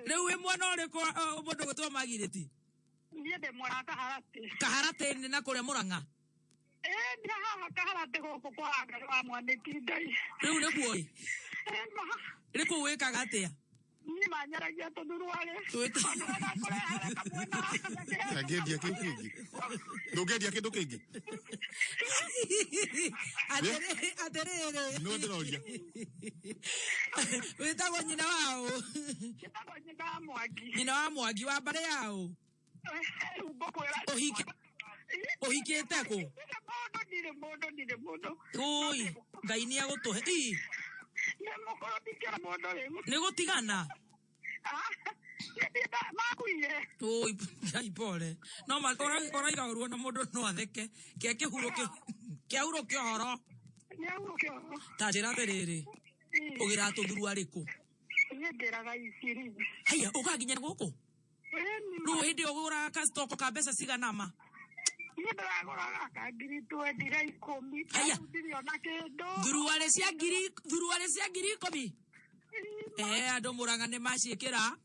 Riu we mwana uriku mundu gutwa magiriti. Niĩ ndĩ mwana Kaharati. Kaharati ni na kuria Murang'a. Ndĩ haha Kaharati gũkũ kwa Ngai wa Mwaniki Ngai. Riu nĩ kuoi. Riku wikaga atia? Niĩ manyaragia tũndurware. Angedia kiu kingi. Ndugedia kindu kingi. Aterere. No ndiroria. Witagwo nyina wao. Witagwo nyina wa Mwangi. Nyina wa Mwangi wa mbare yao. Ohikite ku? Ndirĩ mũndũ. Ui, Ngai nĩ agũtũhe. Nĩ gũtigana. Ui, Ngai pole. No makora iraurwo na mũndũ no atheke. Kia kĩhuro kĩahuro kĩohoro. Tajira terere. Ogira to duru ariku. Nyenderaga Isiri. Haya, ukaginya guku. No hindi ogura ka stock ka besa sigana ma. Nyenderaga ka ngiri 20 Haya. ndiriona kindu. Duruare cia ngiri 10. Ando muranga ne maciikira.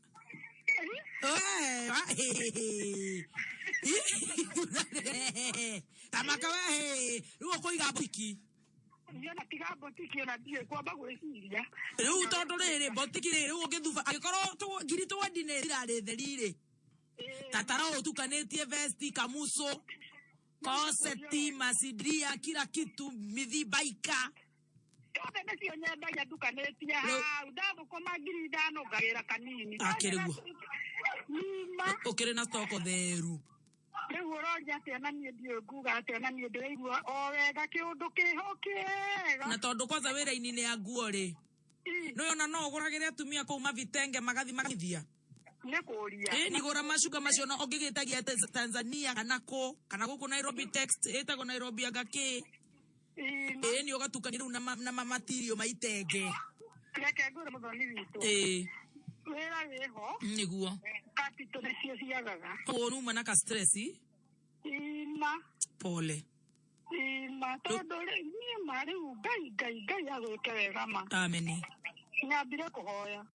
Tamaka we ruo kuiga botiki. Nyona tiga botiki ona die kwamba gwiciria. Riu tondu riri botiki riri ungithuba agikoro tu ngiri 20 ne irari therire. Tatara utukanetie vesti kamuso. Koseti masidia kila kitu midhibaika. Yote ndio nyenda ya dukanetia. Udabo koma ngiri 5 gagira kanini. Akeregwa. Okere na stoko theru. Riu uroja tena nie ndio nguga tena nie ndirigua o wega kiundu kihokega. Na tondu kwanza wira-ini ni aguo ri. No yona no uguragire atumia kuu mavitenge magathi magithia. Nikuria. Ni gura mashuka macio no ongigitagia Tanzania kana guku Nairobi text etago Nairobi agake. Ni ugatukanira na material maitenge. Reke ngure muthoni witu. Wera weho. Niguo. Kapito na cio ciagaga. Onu mana ka stress. Ima. Pole. Ima tondu ni mari ngai agwike wega ma. Amen. Nyambire kuhoya.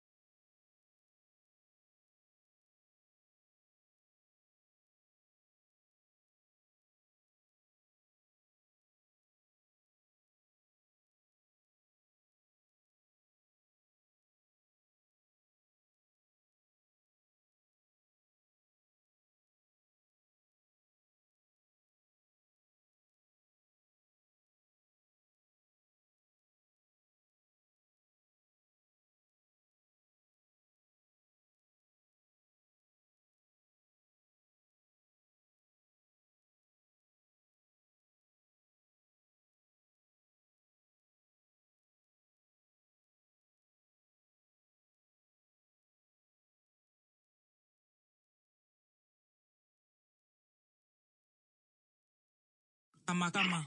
Kama.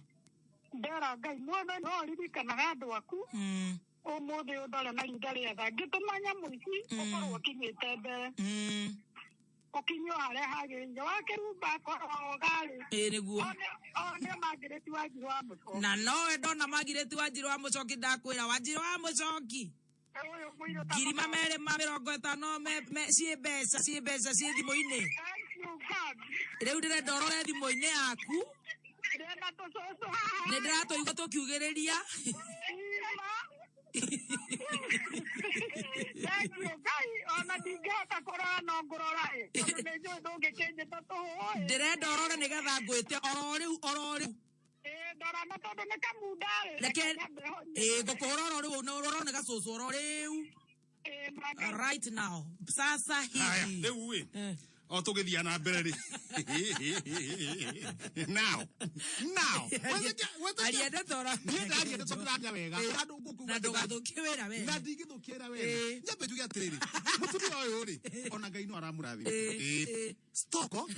Ndera ngai mwana no ririkanaga andu aku. Umuthi udore na rinda riega ngitumanya muici ukorwo kinyite mbere. Ukinyo haria hagirire wakirumba korwo gari. Niguo. One Magireti Wanjiru wa Mucoki. Na nowe ndona Magireti Wanjiru wa Mucoki ndakwira Wanjiru wa Mucoki. Ngiri 250 ciĩ mbeca ciĩ thimũ-inĩ. Rĩu ndĩrenda ũrore thimũ-inĩ yaku. Nĩ ndĩratũigua tũkiugĩrĩria. Ndĩrenda ũrore nĩgetha ngwĩte oro rĩu. Ngũkũhũra oro rĩu na ũrore nĩ gacũcũ oro rĩu. Right now. Sasa hivi. Rĩu we. O tugithia na mbere ri. Now. Ariende tora. Ariende tora wega. Andu nguku. Na ndugathukie wira wega. Na ndingithukia wega. Nyambe tuge atiriri. Mutumia uyu ri. Ona Ngai no aramurathire. Stoko.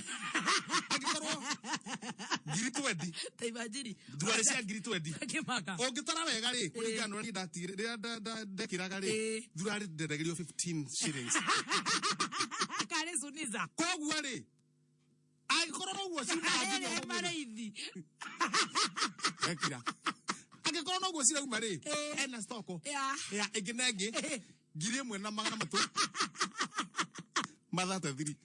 Agikorwo. Ngiri 20. Taimagini. Duare cia ngiri 20. Akimaka. Ongitara wega ri. Kuringana ni ndatire. Ndekiraga ri. Durare nderegerio 15 shillings. Kare suniza. Koguo ri. Agikorwo guo cira nginya mareithi. Ekira. Agikorwo no guo cira uma ri. Ena stoko. Ya iginengi. Ngiri 1 na 300. Mathate 3.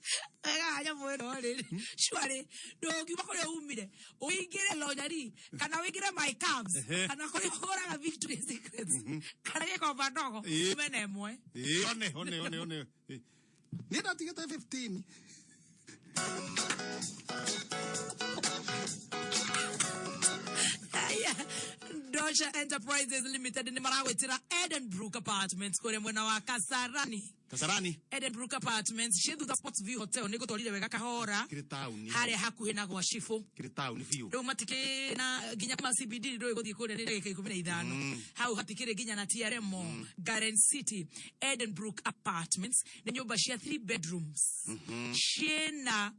Ega mwero ri. Shwari. Ndokiuma kuri umire. Uingire Lonjari kana uingire My Cabs. Kana kuri kora Victory Secrets. Kana gĩkomba ndogo. Umene mwe. One. Ni ndatigite 15. Dosha Enterprises Limited ni marawetira Edenbrook Apartments kore mwena wa Kasarani. Edenbrook Apartments shithu the Sports View Hotel niko tolire wega kahora. Hare hakuhe na gwa shifu. Rĩu matike na ginya kama CBD ndio iguthi kure ni ndagika 15. Hau hatikire ginya na TRM Garden City. Edenbrook Apartments ni nyumba cia 3 bedrooms. Shena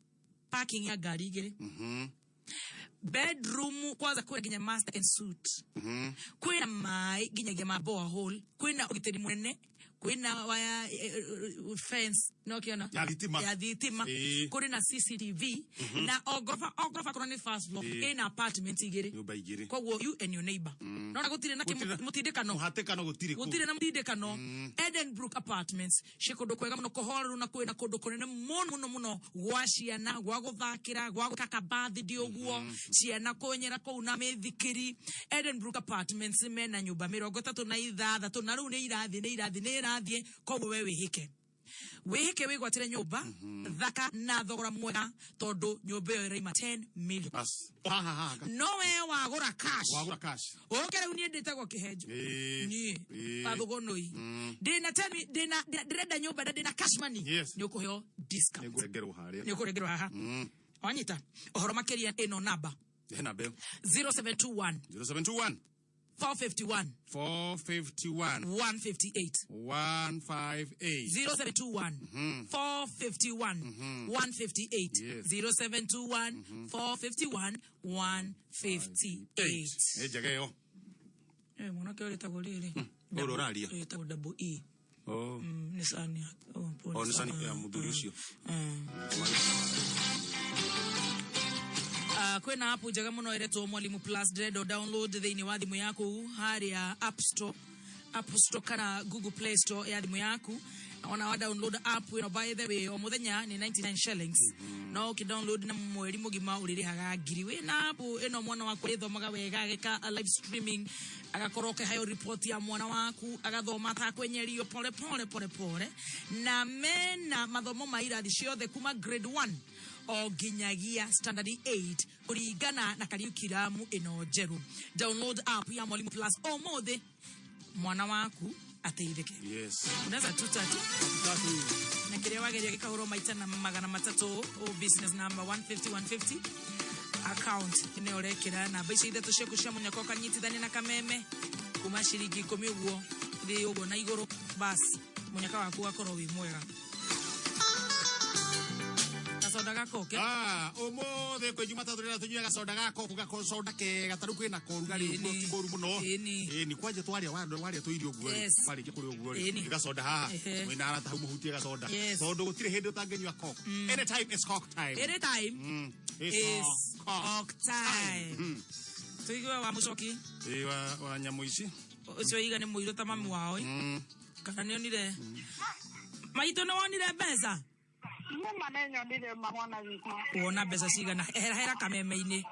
parking ya gari igere. bedroom kwanza kwina ginya master and suite kwina mai ginya gema borehole kwina ugiteri munene kwina waya fence no kiona ya thitima kwina CCTV na ogrofa kuna ni first floor in apartment igiri kwa you and your neighbor no gutire na mutindekano gutire na mutindekano Edenbrook Apartments shikodo kwega muno kohoru na kwina kodo kunene muno gwashiana gwa guthakira gwa gukakabathi dioguo ciana konyera ko una methikiri Edenbrook Apartments mena nyumba 36 na riu ni irathie ko wewe wihike wigwatire nyumba thaka na thogora mwega tondu nyumba yo iraima 10 million no we wagura cash okere uni ndete go kihenjo ni pathugonoi dina direnda nyumba dina cash money ni ukuheo discount ni kuregerwa haha wanyita ohoro makeria eno namba 0721 451 158 0721 451 158 0721 451 158 ejageo mwana ke oleta golele ororalia oleta double E ni sani ni sani ya mudurishio kwena hapo jaga muno ireto Mwalimu Plus Dread download thini wa thimu yako hari ya App Store kana Google Play Store ya thimu yako ona wa download app you know, by the way omuthenya ni 99 shillings no ki download na mweri mugima uririhaga ngiri we na app eno mwana wako ithomaga wega ageka live streaming agakoroke hayo report ya mwana waku agathoma ta kwenyerio pole na mena mathomo mairathi ciothe kuma grade 1 o ginyagia standard 8 kuringana na curriculum ino jeru. Download app ya Mwalimu Plus omothe mwana waku ateithike. Yes. Unaweza tutatu na kile wageria gikahuro maita na magana matatu o business number 150 account ine orekera na baisha ithatu sheku cia munyako kanyitithani na kameme kuma shiringi 10 uguo thi uguo na iguru bas munyaka waku akorwo wi mwega. Soda gako ke omothe kwe Jumatatu rira tunyuaga soda gako gako soda ke gataru kwina korugari koru muno ni kwaje twaria waria tuirio guo bari kuri oguo ga soda ha mwina ara tahu muhutie ga soda tondu gutire hindi utangenywa coke anytime is coke time is coke time tuigwa wa mucoki wa nyamu ici ucio iga ni muiro ta mami wao kana ni onire maito no onire pesa mama nenyo ndire mahwana wiko wona pesa cigana hera kameme-ini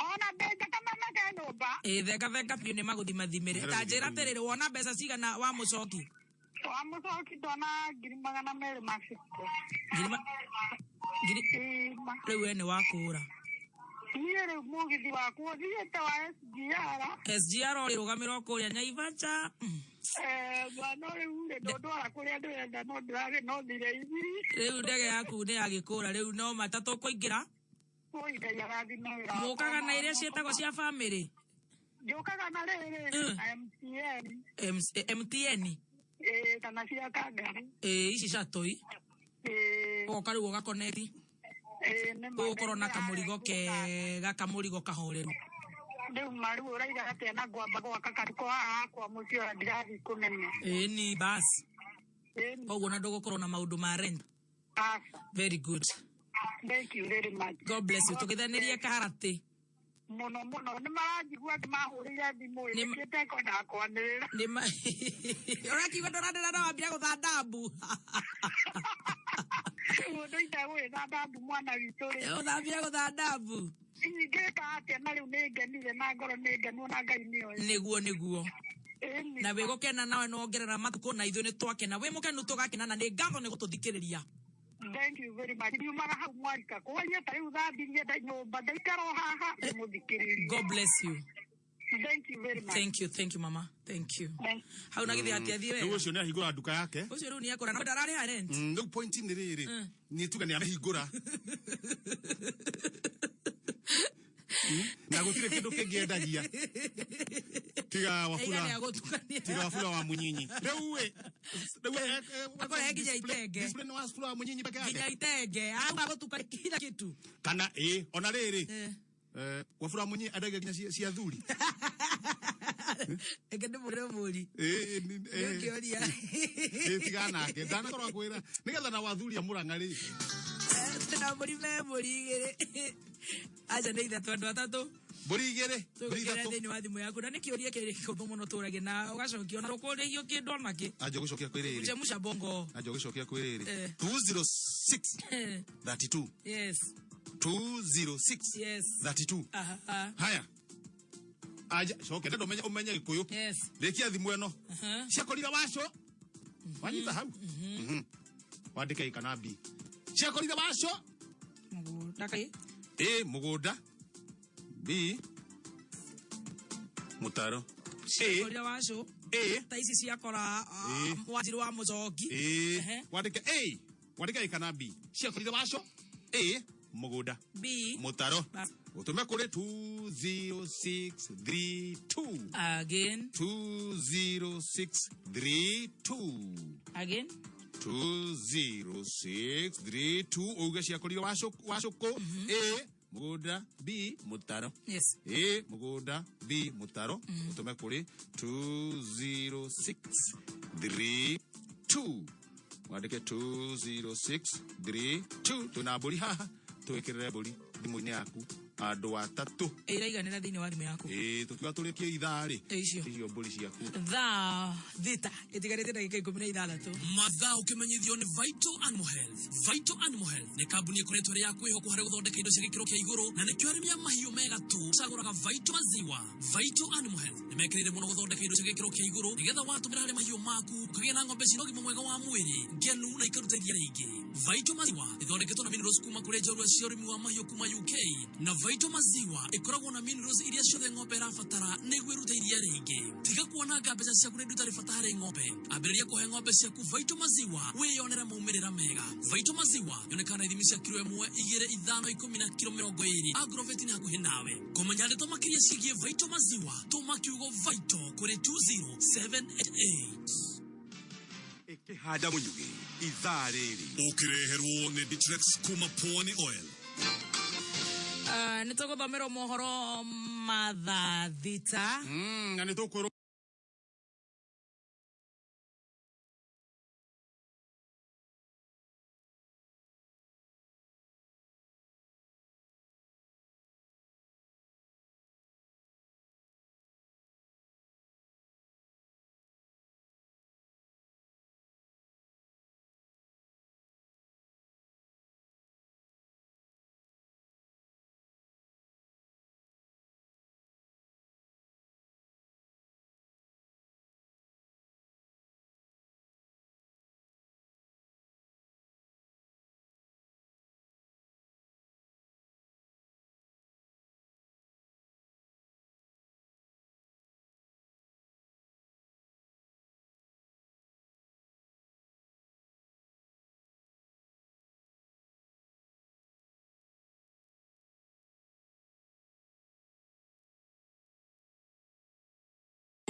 ona benga kameme ka nyumba theka piu ni maguthimire ta njira tiriri wona pesa cigana wa mucoki dona 250 riu ene wakura niere mugithi wako thiete wa SGR ori rugamira kuria Nyaivacha bwana ule ndodora kuria ndenda no ndirage no ndire ibiri riu ndege yaku ni agikura riu no matatu kuingira mukaga na iria cietagwo cia family njukaga na riri MTN kana cia kangari ici catoi oka riu ugakoneti ukorwo na kamurigo kega kamurigo kahoreru ndio maru uraiga ate na gwamba gwaka kariko haha kwa mucio ndirathi kunene ni bas koguo na ndogokorwo na maundu ma rent very good thank you very much God bless you tukithanirie kaharati muno ni marajigua mahurire thimu ikite ko ndakwanirira ni orakiwa ndorandira na wambia guthadambu mundu itawe thadambu mwana witu ri uthambia guthadambu ingeka ate na riu ningenire na ngoro ningenu na ngai niyo niguo na wigukena nawe no ongerera matuko na ithu ni twakena we mukenu tugakena na ni ngatho ni gututhikiriria. Thank you very much. You mara ha mwarika ko anya tari uthambirie da nyumba ndaikaro haha muthikiriria. God bless you. Thank you very much. Thank you mama. Thank you. How na githi atia thiwe? Ucio ni ahingura nduka yake. Ucio riu ni akora na ndarari ha rent. No point ni riri. Ni tuga ni amehingura. Na gutire kindu kingiendagia tiga wafula wa munyinyi riu akora heginya itenge display no wafula wa munyinyi peke yake ginya itenge au agotuka kila kitu kana ona riri Wafula munyi adaga kinya si athuri. Ekende mure muri. Nokioria. Tigana ke dana korwa kwira. Nigetha na wathuri amuranga ri. Tena muri igere. Aja ndeitha tondu atatu. Mburi igere. Mburi itatu. Thini wa thimu yaku na nikioria kiri kikundu muno turage na ugacokio na rukurihio kindu onaki. Aja gucokia kwiriri. Uchemusha bongo. Aja gucokia kwiriri. 206 32. Yes. 206 yes 32. Haya. Aja coke ndo umenya gikuyu. Yes. Rekia thimu eno. Ciakorira waco. Wanyita hau. Wandika ikanabi. Ciakorira waco. Mugunda kai. Mugunda. B mutaro. Ciakorira waco. Taisi ciakora wajiri wa mucoki. Wandika wandika ikanabi. Ciakorira waco. Mugunda. B mutaro. Utume kule 20632. Again. 20632. Again. 20632. Uga ciakorira wacoko. Mugunda. B mutaro. Yes. Mugunda. B mutaro. Utume kule 20632. Wandike 20632. Tunaburi haha. Tuwekere buri thimu-ini yaku andu atatu. Iraiganira thiini wa thimu yaku. Tukiwa turikie ithari. Icio mburi ciaku. Thaa thita itigarite ndagika 16. Mathaa ukimenyithio ni Vital Animal Health. Vital Animal Health ni kambuni ikoretwo ri ya kwihoko hari guthondeka indo cia gikiro kia iguru na nikio arimi a mahiu mega tu caguraga Vital maziwa. Vital Animal Health ni mekirire muno guthondeka indo cia gikiro kia iguru nigetha watumira hari mahiu maku ukagia na ng'ombe cina ũgima mwega wa mwiri ngenu na ikaruta iria ringi. Vital maziwa ithondeketwo na minerals kuma kuri njorua cia urimi wa mahiu kuma UK na Vital maziwa ikoragwo na minerals iria ciothe ng'ombe irabatara niguo irute iria ringi. Tiga kuonanga mbeca ciaku ni ndutari bata hari ng'ombe. Ambĩrĩria kuhe ng'ombe ciaku Vital maziwa wĩyonere maumĩrĩra mega. Vital maziwa yonekana ithimi cia kilo 1, 2, 5, 10 na kilo 20. Agrovet ni hakuhĩ nawe. Kũmenya ndeto makĩria ciĩgiĩ Vital maziwa tũma kiugo Vital kũrĩ 20788. Ikihanda munyugi ithaa rĩrĩ ukireherwo ni Ditrex kuma Pwani Oil. Nitũgũthomera mohoro mathaa thita. Na nitũkwĩrwo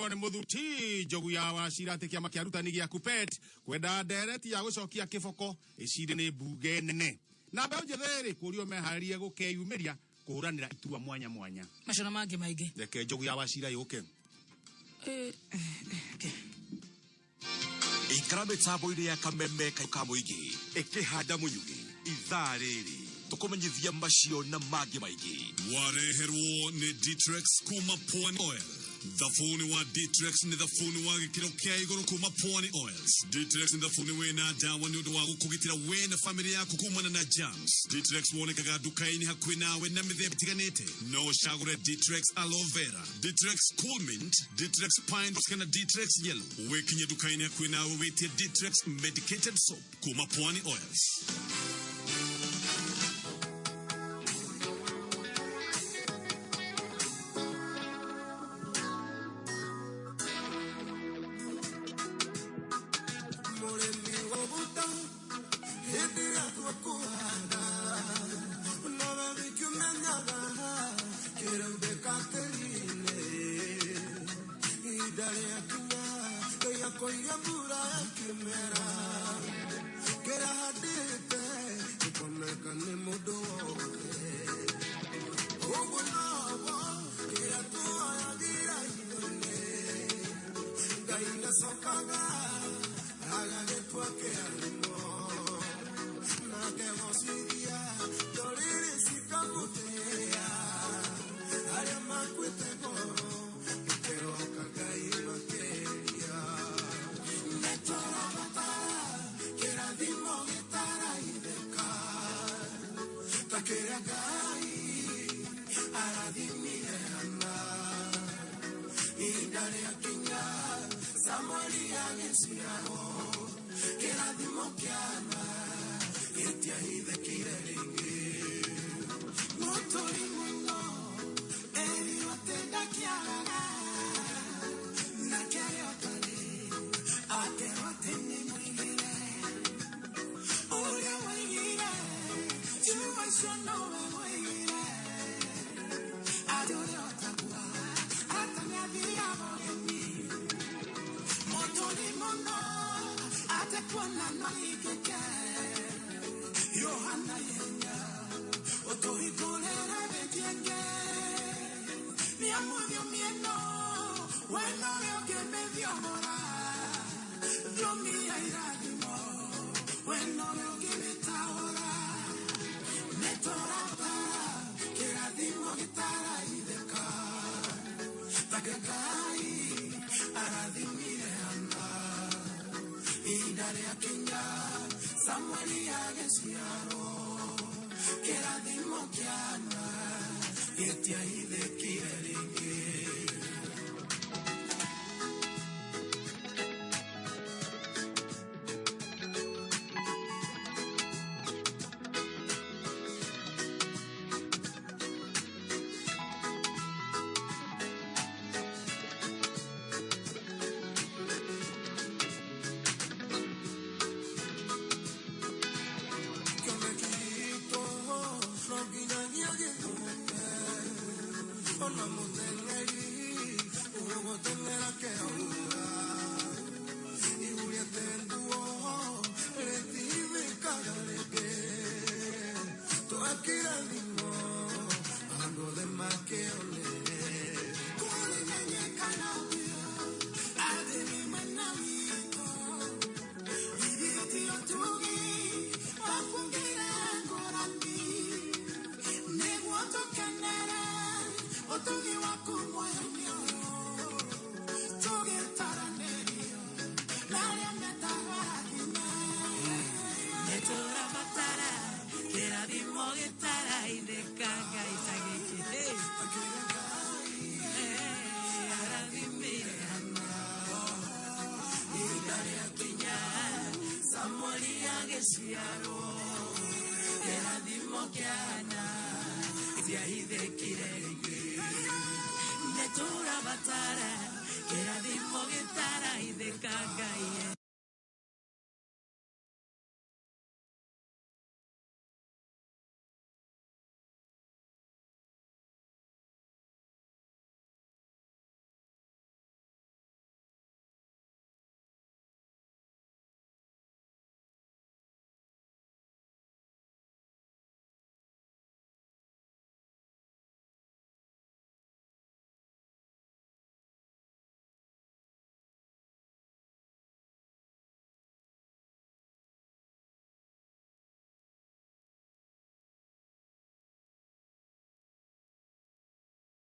ni muthuti jogu ya wacira ati kiama kia arutani gia KUPPET kwenda ndereti ya gucokia kiboko iciri ni mbunge nene na mbeũ njĩthĩ kũrio meharĩrie gũkeyumĩria kũhũranĩra iturwa mwanya mwanya macana mangĩ maingĩ. Reke jogu ya wacira yũke. ikara mĩtambo-inĩ ya kameme ka mũingĩ ĩkĩhanda mũnyugi ithaa rĩrĩ tũkũmenyithia macio na mangĩ maingĩ. Wareherwo ni Ditrex kuma Pwani Oil. Thafuni wa Ditrex ni thafuni wa gikiro kia iguru kuma Pwani Oils. Ditrex ni thafuni wena dawa ni undu wa gukugitira we na family yaku kumana na germs. Ditrex wonekaga dukaini hakuhĩ nawe na mĩthemba ĩtiganĩte. No cagũre Ditrex aloe vera, Ditrex cool mint, Ditrex pine kana Ditrex yellow. Wekinye dukaini hakuhĩ nawe witie Ditrex medicated soap kuma Pwani Oils. Oh,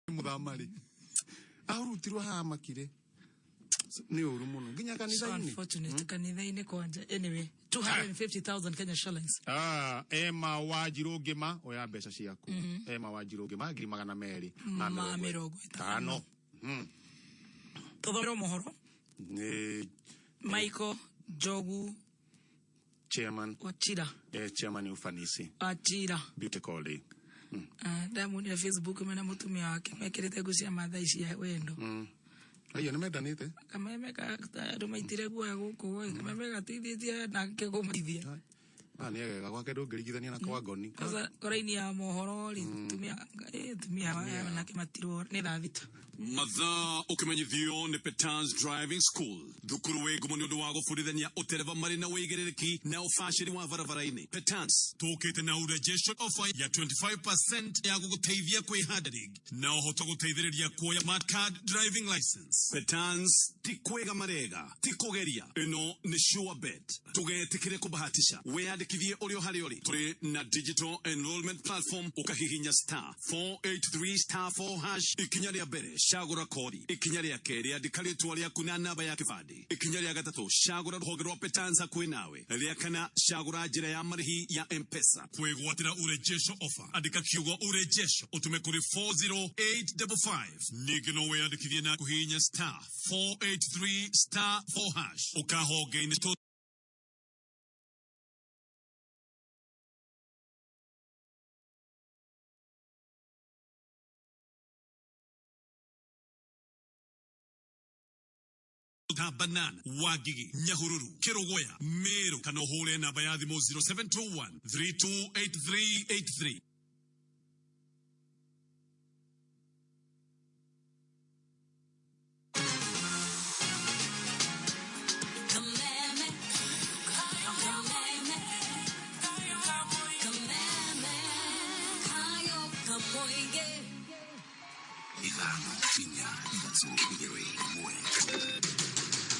Muthamari arutirwo hamakire ni uru muno nginya kanitha-ini. Unfortunate kanitha-ini kwanja. Anyway, 250,000 Kenya shillings. Emma Wanjiru Ngima oya mbeca ciaku. Emma Wanjiru Ngima 250,000. Tuthomero mohoro. Michael Jogu Chairman Wachira. Chairman ufanisi. Wachira. Beauty calling. Diamond ya Facebook mena mutumia wake mekirite gucia matha ici ya wendo. Ayo nimendanite. Kama meka rumaitire guo guku kama meka tithithia na ke gumithia. Ani gwake ndũngĩringithania na kwa Goni. Sasa koraini ya mohoro tumia manake matiro nĩ thaa thita. Mathaa ũkĩmenyithio nĩ Petans Driving School. Thukuru wĩ ngumo nĩ ũndũ wa gũbundithania ũtereva marĩ na wĩigĩrĩrĩki na ũbacĩri wa barabara-inĩ. Petans tũkĩte na urejesho offer ya 25% ya gũgũteithia kwĩhanda rig na ũhoto gũteithĩrĩria kuoya Mart Card Driving License. Petans ti kwĩga marega, ti kũgeria. Ĩno nĩ sure bet. Tũgetĩkĩre kũbahatisha. Wĩyandĩkithie ũrĩ o harĩa ũrĩ. Tũrĩ na digital enrollment platform ũkahihinya *483*4# ikinya rĩa mbere. Shagura kodi, ikinya rĩa kerĩ andĩka rĩtwa rĩaku na namba ya kĩbandĩ. Ikinya rĩa gatatũ shagura rũhonge rwa Petans hakuhĩ nawe. Rĩa kana shagura njĩra ya marĩhi ya M-Pesa. Kwĩgwatĩra urejesho offer andĩka kiugo urejesho ũtũme kũrĩ 40855. Ningĩ no wĩyandĩkithie na kũhihinya *483*4#. Ũkahonge-inĩ Banana, Wagigi, Nyahururu, Kirogoya, Meru, Kanohole, Nabayadimo 0721 328383.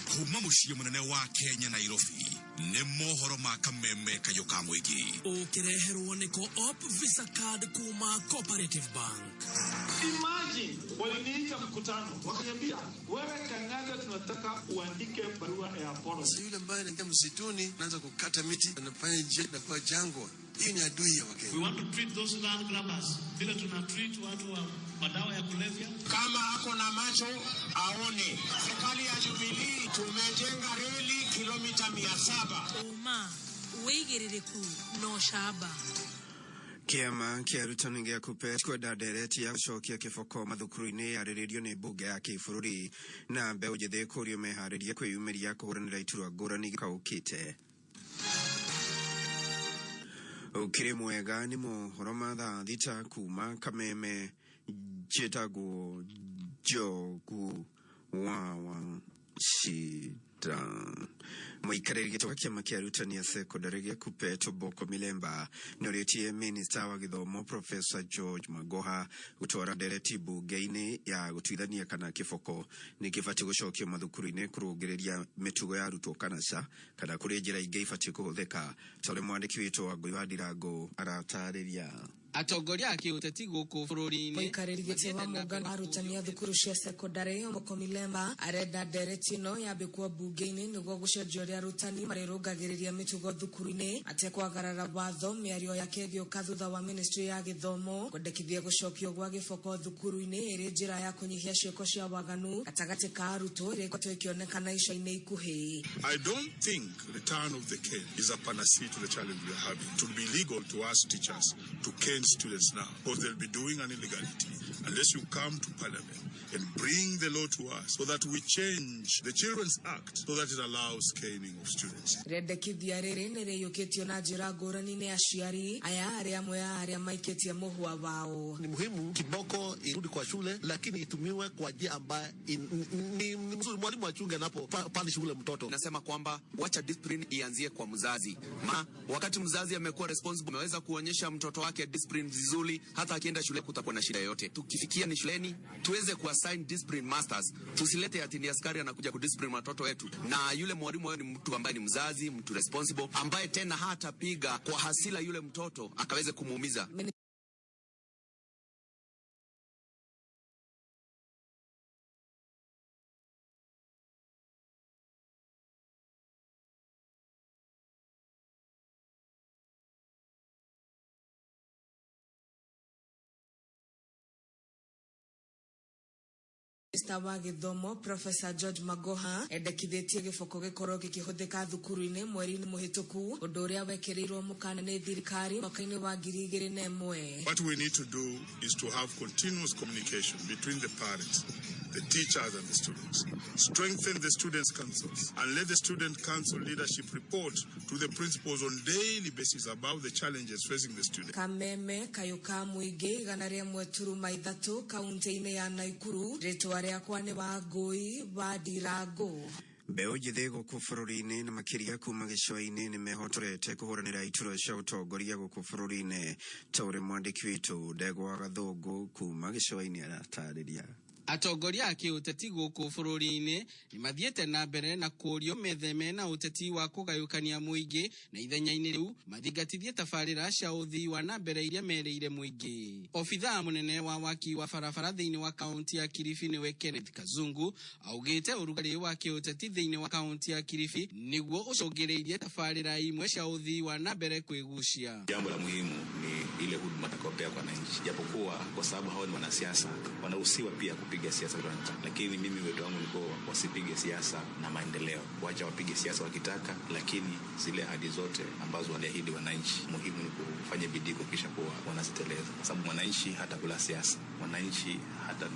Kuma muciĩ mũnene wa Kenya Nairobi nĩ mohoro ma kameme kayo ka mũingĩ ũkĩreherwo nĩ Co-op Visa Card kuma Cooperative Bank. Imagine waliniita mkutano wakaniambia wewe Kanyaga tunataka uandike barua ya apology. Sasa yule ambaye anaingia msituni anaanza kukata miti anafanya jet na kwa jangwa. Hii ni adui ya Wakenya. We want to treat those land grabbers vile tuna treat watu wa madawa ya kulevya. Kama ako na macho aone. Serikali ya Jubilee tumejenga reli kilomita 700. Uma wĩigĩrĩrĩku no shaba. Kiama kia arutani gĩa KUPPET kwenda ndereti ya gũcokia kĩboko mathukuru-inĩ yarĩrĩirio nĩ mbunge ya kĩbũrũri na mbeũ njĩthĩ kũrio meharĩria kwĩyumĩria kũhũranĩra iturwa ngũrani gĩkaũkĩte. Ukiri mwega ni mohoro ma thaa thita kuma kameme njĩtagwo Njogu wa Shida. Mũikarĩri gĩtĩ wa kĩama kĩa arutani a secondary gĩa KUPPET Boko Milemba nĩorĩtie minista wa gĩthomo Professor George Magoha gũtwara ndereti mbunge-inĩ ya gũtuithania kana kĩboko nĩ kĩbatiĩ gũcokio mathukuru-inĩ kũrũngĩrĩria mĩtugo ya arutwo kanaca kana kũrĩ njĩra ingĩ ibatiĩ kũhũthĩka. Tondũ mwandĩki witũ wa Ngũi wa Ndirango aratarĩria. Atongoria akiuteti gũkũ bũrũri-inĩ mũikarĩri gĩtĩ wa mũngano arutani a thukuru cia secondary Boko Milemba arenda ndereti ĩno yambĩkwo mbunge-inĩ nĩguo gũcenjia ũrĩa arutani marĩrũngagĩrĩria mĩtugo thukuru-inĩ atekwagarara watho. Mĩario yake ĩgĩũka thutha wa ministry ya gĩthomo kwendekithia gũcokio gwa gĩboko thukuru-inĩ ĩrĩ njĩra ya kũnyihia ciĩko cia waganu gatagatĩ ka arutwo ĩrĩa ĩkoretwo ĩkĩonekana ica-inĩ ikuhĩ. I don't think return of the cane is a panacea to the challenge we are having. It will be illegal to ask teachers to cane students now because they'll be doing an illegality unless you come to parliament and bring the law to us so that we change the Children's Act so that it allows caning of students. Rendekithia rĩrĩ nĩ rĩiyũkĩtio na njĩra ngũrani nĩ aciari aya arĩa amwe ya arĩa maikĩtie mũhua wao. Ni muhimu kiboko irudi kwa shule lakini itumiwe kwa njia ambayo ni mzuri. Mwalimu achunge anapo pande shule mtoto. Nasema kwamba wacha discipline ianzie kwa mzazi. Wakati mzazi amekuwa responsible ameweza kuonyesha mtoto wake discipline vizuri, hata akienda shule kutakuwa na shida yote. Tukifikia ni shuleni tuweze kuassign discipline masters. Tusilete ati ni askari anakuja kudiscipline watoto wetu. Na yule mwalimu wao ni mtu ambaye ni mzazi, mtu responsible ambaye tena hata piga kwa hasila yule mtoto akaweze kumuumiza. Minista wa gĩthomo Professor George Magoha endekithĩtie gĩboko gĩkorwo gĩkĩhũthĩka thukuru-inĩ mweri-inĩ mũhĩtũku, ũndũ ũrĩa wekĩrĩirwo mũkana nĩ thirikari mwaka-inĩ wa 2001. What we need to do is to have continuous communication between the parents the teachers and the students. Strengthen the students' councils and let the student council leadership report to the principals on daily basis about the challenges facing the students. Kameme kayuka muigi ganaria mweturu maithatu kaunti-ini ya Naikuru ritwa riakwa ni Wangui wa Ndirago. Mbeũ njĩthĩ gũkũ bũrũri-inĩ na makĩria kuma gĩcũa-inĩ nĩ mehotorete kũhũranĩra iturwa cia ũtongoria gũkũ bũrũri-inĩ ta ũrĩa mwandĩki witũ Ndegwa Gathũngũ kuma gĩcũa-inĩ aratarĩria. Atongoria a kiũteti gũkũ bũrũri-inĩ nĩmathiĩte na mbere na kũũrio metheme na ũteti wa kũgayũkania mũingĩ na ithenya-inĩ rĩu mathingatithie tabarĩra cia ũthii wa na mbere iria merĩire mũingĩ. Obithaa mũnene wa waki wa barabara thĩinĩ wa kaunti ya Kilifi nĩwe Kenneth Kazungu augĩte ũrugarĩ wa kiũteti thĩinĩ wa kaunti ya Kilifi nĩguo ũcũngĩrĩirie tabarĩra imwe cia ũthii wa na mbere kwĩgucia. Jambo la muhimu ni ile huduma atakayopea kwa wananchi, japokuwa kwa sababu hao ni wanasiasa wanahusiwa pia kupiga siasa, lakini mimi wito wangu ni wasipige siasa na maendeleo, wacha wapige siasa wakitaka, lakini zile ahadi zote ambazo waliahidi wananchi, muhimu ni kufanya bidii kuhakikisha kuwa wanazitekeleza, kwa sababu mwananchi hata kula siasa, mwananchi hata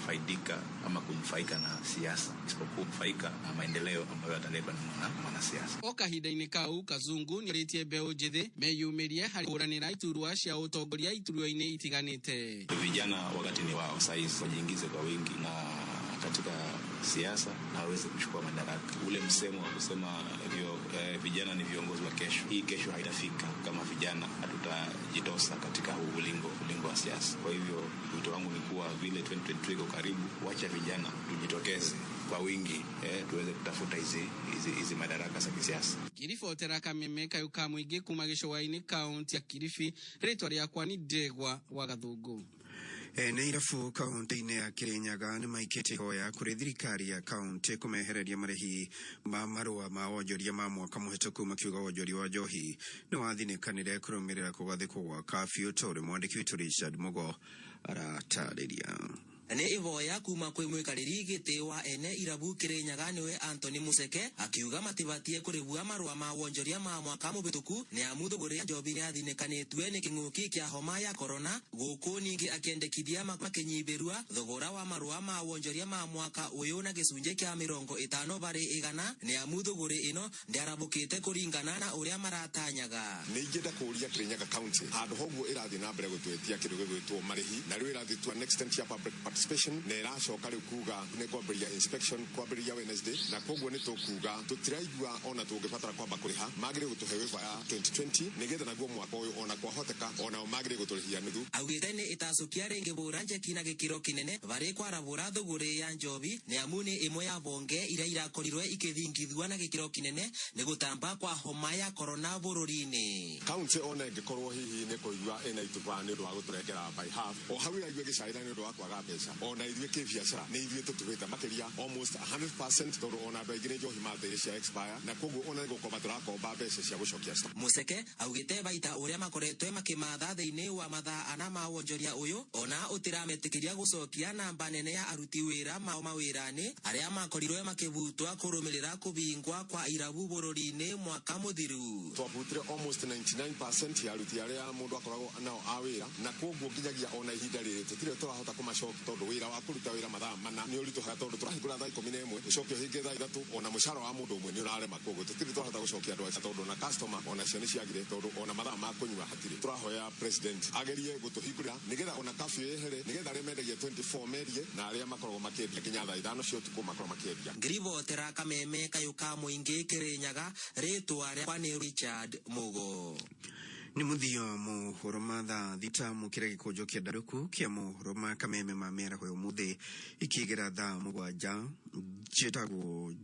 faidika ama kunufaika na siasa, isipokuwa kunufaika na maendeleo ambayo yataletwa na mwanasiasa. Okahinda-inĩ kau Kazungu nĩorĩtie mbeũ njĩthĩ meyumĩrie harĩ kũhũranĩra iturwa cia ũtongoria iturwa-inĩ itiganĩte. Vijana wakati ni wao saizi wajiingize kwa wingi na katika siasa na waweze kuchukua madaraka. Ule msemo wa kusema vijana ni viongozi wa kesho, hii kesho haitafika kama vijana hatutajitosa katika ulingo wa siasa. Kwa hivyo wito wangu ni kuwa vile 2023 iko karibu, wacha vijana tujitokeze kwa wingi tuweze kutafuta hizi madaraka za kisiasa. Kiribotera Kameme kayuka muigi kuma gĩcũa-inĩ kaunti ya Kilifi, rĩtwa rĩakwa ni Ndegwa wa Gathũngũ. Nĩ irabu kaunti-inĩ ya Kirinyaga nĩ maikĩte ihoya kũrĩ thirikari ya kaunti kũmehereria marĩhi ma marũa ma wonjoria ma mwaka mũhĩtũku makiuga wonjoria wa njohi nĩ wathinĩkanire kũrũmĩrĩra kũgathĩkwo gwa kabiũ ta ũrĩa mwandĩki witũ Richard Mugo aratarĩria. Nĩ ivoya kuma kwĩ mwĩkarĩri gĩtĩ wa ene irabu Kirinyaga nĩwe Anthony Museke akiuga matibatie kũrĩhua marũa ma wonjoria ma mwaka mũhĩtũku nĩ amu thũgũrĩ ya njobi nĩyathinĩkanĩtue nĩ kĩng'ũki kĩa homa ya corona. Gũkũ ningĩ akĩendekithia makĩnyibĩrua thogora wa marũa ma wonjoria ma mwaka ũyũ na gĩcunjĩ kĩa 50 harĩ igana nĩ amu thũgũrĩ ĩno ndĩarambũkĩte kũringana na ũrĩa maratanyaga. Nĩ ingĩenda kũũria Kirinyaga County handũ hoguo ĩrathiĩ na mbere gũtwetia kĩndũ gĩgwĩtwo marĩhi na rĩu ĩrathiĩ to an extent ya public participation na ĩracoka rĩu kuga nĩ kwambĩrĩria inspection kwambĩrĩria Wednesday na koguo nĩ tũkuga tũtiraigua ona tũngĩbatara kwamba kũrĩha magĩrĩire gũtũhe waiver ya 2020 nĩgetha naguo mwaka ũyũ ona kwahoteka ona magĩrĩire gũtũrĩhia nuthu. Augĩte nĩ ĩtacokia rĩngĩ bũra njeki na gĩkĩro kĩnene barĩ kwarabũra thũgũrĩ ya njobi nĩ amu nĩ ĩmwe ya bonge iria irakorirwo ikĩthingithua na gĩkĩro kĩnene nĩ gũtamba kwa homa ya corona bũrũri-inĩ. County ona ĩngĩkorwo hihi nĩ kũigua ĩna itũba nĩ ũndũ wa gũtũrengera by half o hau ĩraigua gĩcaĩra nĩ ũndũ wa kwaga mbeca ona ithuĩ kĩbiacara nĩ ithuĩ tũtũhĩte makĩria almost 100% tondũ ona andũ aingĩ nĩ njohi mathĩrĩ cia expire na koguo ona nĩgũkomba tũrakomba mbeca cia gũcokia stock. Museke augĩte baita ũrĩa makoretwo makĩmatha thĩinĩ wa mathaa ana ma wonjoria ũyũ ona ũtĩrametĩkĩria gũcokia namba nene ya aruti wĩra mao mawĩra-inĩ arĩa makorirwo makĩbutwa kũrũmĩrĩra kũbingwa kwa irabu bũrũri-inĩ mwaka mũthiru. Twabutire almost 99% ya aruti arĩa mũndũ akoragwo nao a wĩra na koguo nginyagia ona ihinda rĩrĩ tũtirĩ tũrahota kũmacokia tondũ wĩra wa kũruta wĩra mathaa mana nĩ ũritũhaga tondũ tũrahingũra thaa 11 ũcoke ũhinge thaa 3 ona mũcara wa mũndũ ũmwe nĩ ũrarema koguo tũtirĩ tũrahota gũcokia andũ acio tondũ ona customer ona cio nĩ ciagire tondũ ona mathaa ma kũnyua hatirĩ. Tũrahoya president agerie gũtũhingũrĩra nĩgetha ona kabiũ yehere nĩgetha arĩa mendagia 24 merie na arĩa makoragwo makĩendia nginya thaa 5 cia ũtukũ makorwo makĩendia. Ngiribotera Kameme kayuka mũingĩ Kirinyaga rĩtwa rĩakwa nĩ Richard Mugo. Nĩ mũthia mohoro ma thaa thita mũkĩra gĩkũnjo kĩa ndarũku kĩa mohoro ma Kameme ma mĩaraho ya ũmũthĩ ikĩgera thaa 7 njĩtagwo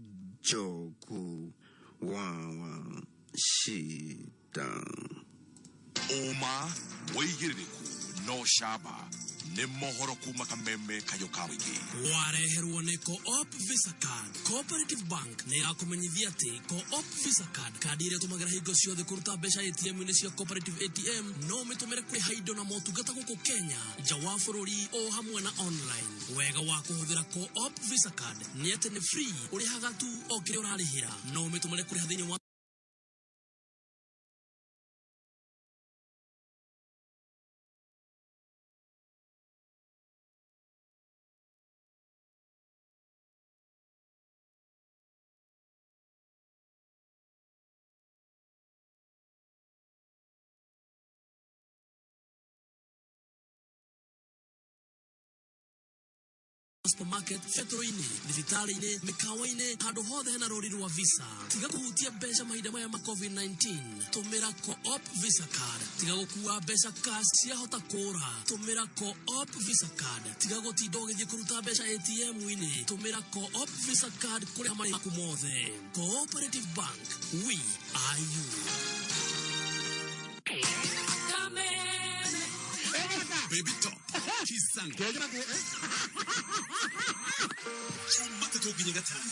Njogu wa Shida. Ũma wĩigĩrĩrĩku no camba nĩ mohoro kuma Kameme kayuka mũingĩ. Wareherwo nĩ Co-op Visa Card. Cooperative Bank nĩ yakũmenyithia atĩ Co-op Visa Card kandi ĩrĩa ũtũmagĩra hingo ciothe kũruta mbeca ATM-inĩ cia Cooperative ATM no ũmĩtũmĩre kũrĩha indo na motungata gũkũ Kenya nja wa bũrũri o hamwe na online. Wega wa kũhũthĩra Co-op Visa Card nĩ atĩ nĩ free, ũrĩhaga tu o kĩrĩa ũrarĩhĩra no ũmĩtũmĩre kũrĩha thĩinĩ wa supermarket, fetro-ini, thibitari-ini, mikawa-ini, handũ hothe hena rũri rwa Visa. Tiga kũhutia mbeca mahinda maya ma COVID-19. Tũmĩra Co-op Visa card. Tiga gũkua mbeca cash ciahota kũra. Tũmĩra Co-op Visa card. Tiga gũtinda ũgĩthiĩ kũruta mbeca ATM-inĩ. Tũmĩra Co-op Visa card kũrĩa marĩ maku mothe. Cooperative Bank, we are you. Baby top. She's sang. Chumba to talking at time.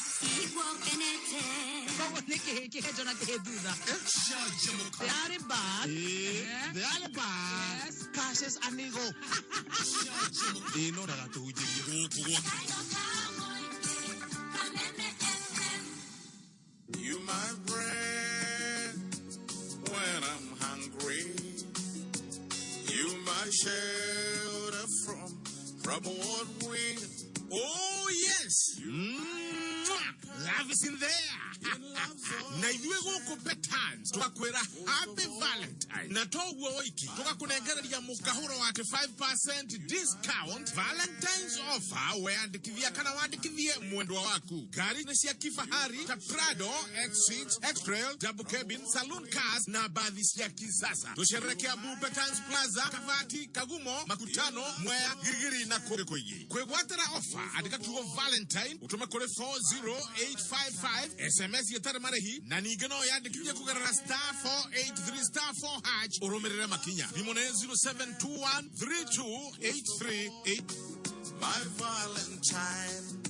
The Alibad Cashes Anigo. In order to You my bread when I'm hungry. You my shelter from troubled wind. Oh, yes. Love is in there. Na iwe goko betans tukakwera happy valentine na towo wiki tukakunegereria mukahuro wake 5% discount valentine's offer weandikithia kana wandikithie mwendwa waku gari ni cia kifahari ta Prado, X6, X-Trail, double cabin, saloon cars na baadhi cia kisasa. Tusherekea Betans Plaza, Kavati, Kagumo, Makutano, Mwea, Girigiri na Koikoyi. Kwegwatera offer andika tuo valentine utume kore 40855 SMS yetare marehi na nigeno yandikithia kugarara *483*4# urumirire makinya limone 0721328388 My Valentine.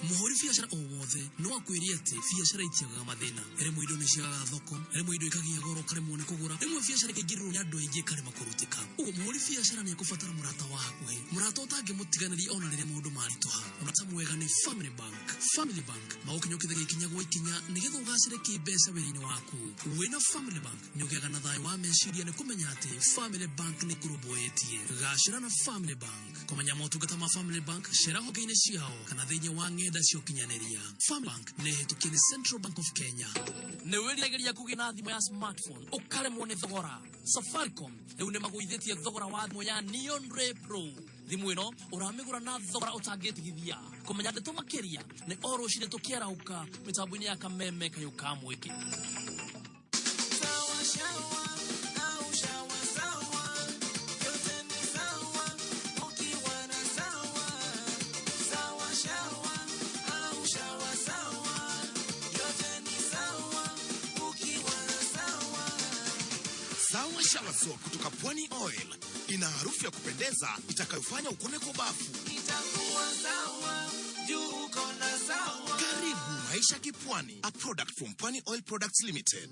Muhuri biacara o wothe no akwĩria atĩ biacara itiagaga mathĩna rĩmwe indo nĩ ciagaga thoko rĩmwe indo ikagia goro karĩmwo nĩ kũgũra rĩmwe biacara ĩkaingĩrĩrwo nĩ andũ aingĩ karĩma kũrutĩka ũguo muhuri biacara nĩ ekũbatara mũrata wa hakuhĩ mũrata ũtangĩmũtiganĩria ona rĩrĩa maũndũ maritũha mũrata mwega nĩ Family Bank. Family Bank magũkinyũkithagia ikinya gwa ikinya nĩgetha ũgacĩre kĩmbeca wĩra-inĩ waku wĩna Family Bank nĩ ũgĩaga na thayũ wa meciria nĩ kũmenya atĩ Family Bank nĩ kũrũmbũĩtie gacĩra na Family Bank kũmenya motungata ma Family Bank cera honge-inĩ ciao kana thĩinĩ wa ng'enda cia ũkinyanĩria. Family Bank nĩ ĩhĩtũkie nĩ Central Bank of Kenya. Nĩ wĩriragĩria kũgĩa na thimũ ya smartphone ũkaremwo nĩ thogora. Safaricom rĩu nĩ magũithĩtie thogora wa thimũ ya Neon Ray Pro. Thimũ ĩno ũramĩgũra na thogora ũtangĩtigithia. Kũmenya ndeto makĩria nĩ o rũciinĩ tũkĩarahũka mĩtambo-inĩ ya kameme kayũ ka mũingĩ. Sawa Shower Soap kutoka Pwani Oil ina harufu ya kupendeza itakayofanya ukone kwa bafu. Itakuwa sawa, juu uko na sawa. Karibu Maisha Kipwani, a product from Pwani Oil Products Limited.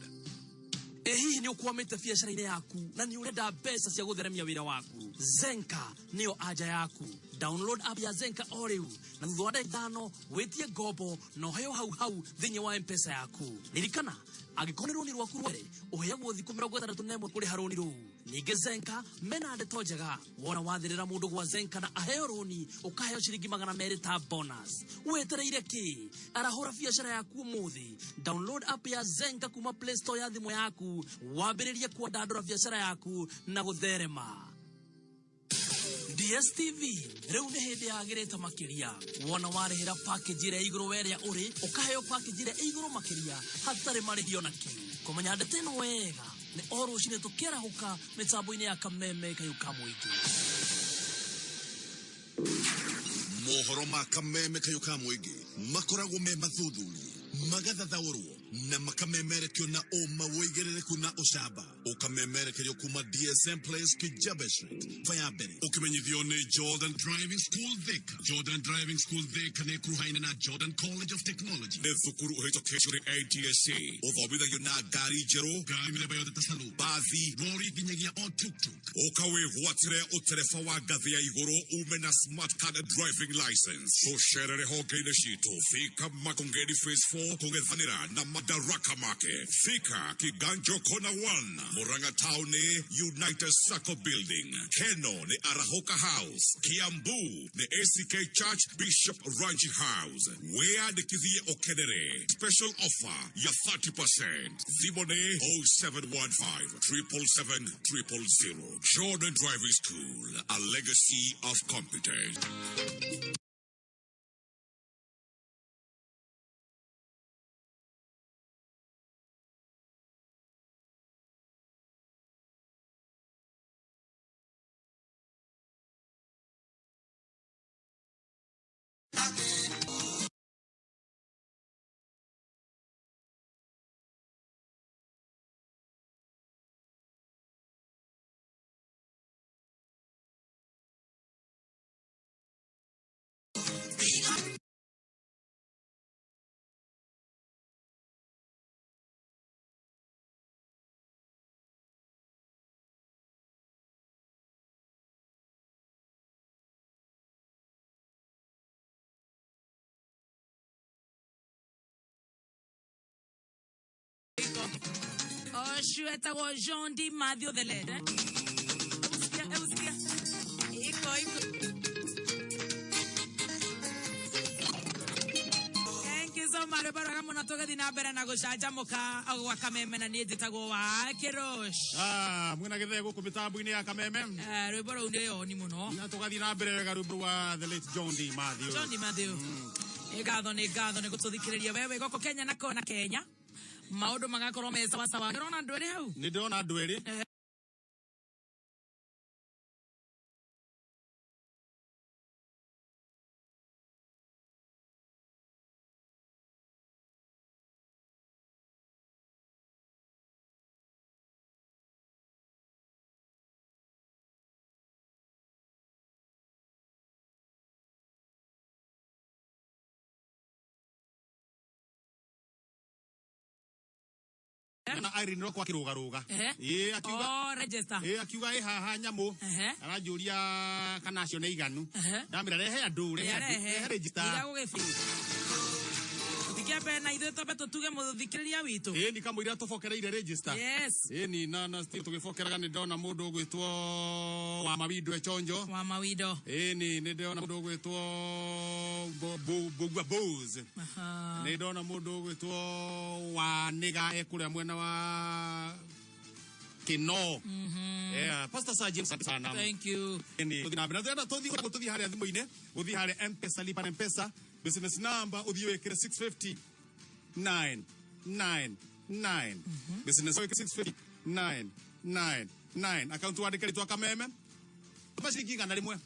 Hihi nĩ ũkwamĩte biacara-inĩ yaku na nĩ ũrenda mbeca cia gũtheremia wĩra waku. Zenka nĩyo anja yaku. Download app ya Zenka o rĩu na thutha wa ndagĩka 5 wĩtie ngombo na ũheo hau thĩinĩ wa M-Pesa yaku. Ririkana angĩkorwo nĩ rũni rwaku rwere ũheagwo thikũ 31 kũrĩha rũni rũu. Ningĩ Zenka mena ndeto njega wona wathĩrĩra mũndũ gwa Zenka na aheo rũni ũkaheo ciringi 200 ta bonus. Wetereire kĩ? Arahũra biacara yaku ũmũthĩ. Download app ya Zenka kuma Play Store ya thimũ yaku wambĩrĩrie kuandandũra biacara yaku na gũtherema. DSTV rĩu nĩ hĩndĩ yagĩrĩte makĩria wona warĩhĩra package ĩrĩa igũrũ werĩa ũrĩ ũkaheo package ĩrĩa igũrũ makĩria hatarĩ marĩhi ona ki. Kũmenya ndeto ĩno wega nĩ o rũciinĩ tũkĩarahũka mĩtambo-inĩ ya kameme kayũ ka mũingĩ. Mohoro ma kameme kayũ ka mũingĩ makoragwo me mathuthurie magathathaũrwo na makamemerekio na ũma wĩigĩrĩrĩku na ũcamba ũkamemerekerio kuma DSM Place Kijabe Street Fayabere Ukimenyithio nĩ Jordan Driving School Thika. Jordan Driving School Thika nĩ kuruhaine na Jordan College of Technology. nĩ thukuru ũhĩtũkĩtio nĩ ATSA ũthomithagio na ngari njerũ ngari mĩthemba yothe ta saloon, bathi lori nginyagia o tuk-tuk. ũkawĩgwatĩre ũtereba wa ngathĩ ya igũrũ ume na smart card driving license tũcerere honge-inĩ citũ Thika Makongeni Phase 4 kũng'ethanĩra na Madaraka Market Thika Kiganjo Corner 1 Murang'a Town nĩ United Circle Building Keno nĩ Arahoka House Kiambu nĩ ACK Church Bishop Ranji House wĩandĩkithie ũkenere special offer ya 30% thimũ nĩ 0715 777 000. Jordan Driving School, a legacy of competence. Joshua etagwo John D. Matthew the Led. Eusikia. Iko. Thank you so much. Bara kama unatoka dina bera na gushaja muka au wakameme na niye tagwo wa Kirosh. Mwina gethe guku mitabu-ini ya Kameme. Rwiboro undio ni muno. Na tugathi na mbere ga rwimbo wa the late John D. Matthew. John D. Matthew. Egatho ni gututhikiriria wewe goko Kenya na kona Kenya. Maundu magakorwo me sawa sawa. Ndona ndwere hau. Ni ndona ndwere. Na Irene roko akirugaruga akiuga register akiuga haha nyamu aranjuria kana cio ne iganu ndamira rehe andu rehe register tikia pena ithu tobeto tuge muthikiriria witu ni kamwira tubokereire register yes ni na still tugibokeraga ni ndona mundu gwitwo wa mawindo echonjo wa mawindo ni ndona mundu gwitwo bugwa boz ni ndona mundu gwitwo wa niga ekuria mwena wa Kino Pastor Sergeant sana thank you ni tunabira tuthi haria thimu-ine uthi haria M-Pesa lipa na M-Pesa business number uthi wekire 650 999 business wekire 650 999 account wandike ritwa Kameme tumashiriki ngana rimwe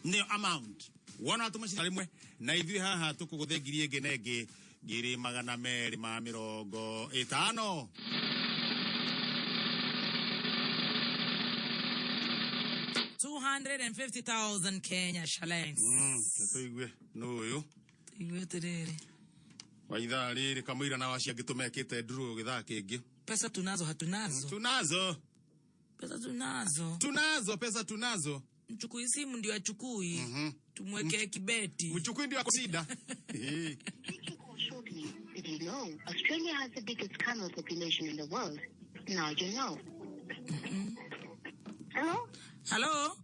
ni amount wona tumashiriki rimwe na ithui haha tukuguthengirie ingi na ingi ngiri 250 250,000 Kenya shillings. Tuigwe no yo. Tuigwe terere. Waitha riri kamwira na wacia gitumekite nduru githaa kingi. Pesa tunazo hatunazo. Tunazo. Pesa tunazo. Tunazo pesa tunazo. Mchukui simu ndio achukui. Tumweke kibeti. Mchukui ndio akusida. Did you know Australia has the biggest camel population in the world? Now you know. Hello? Hello?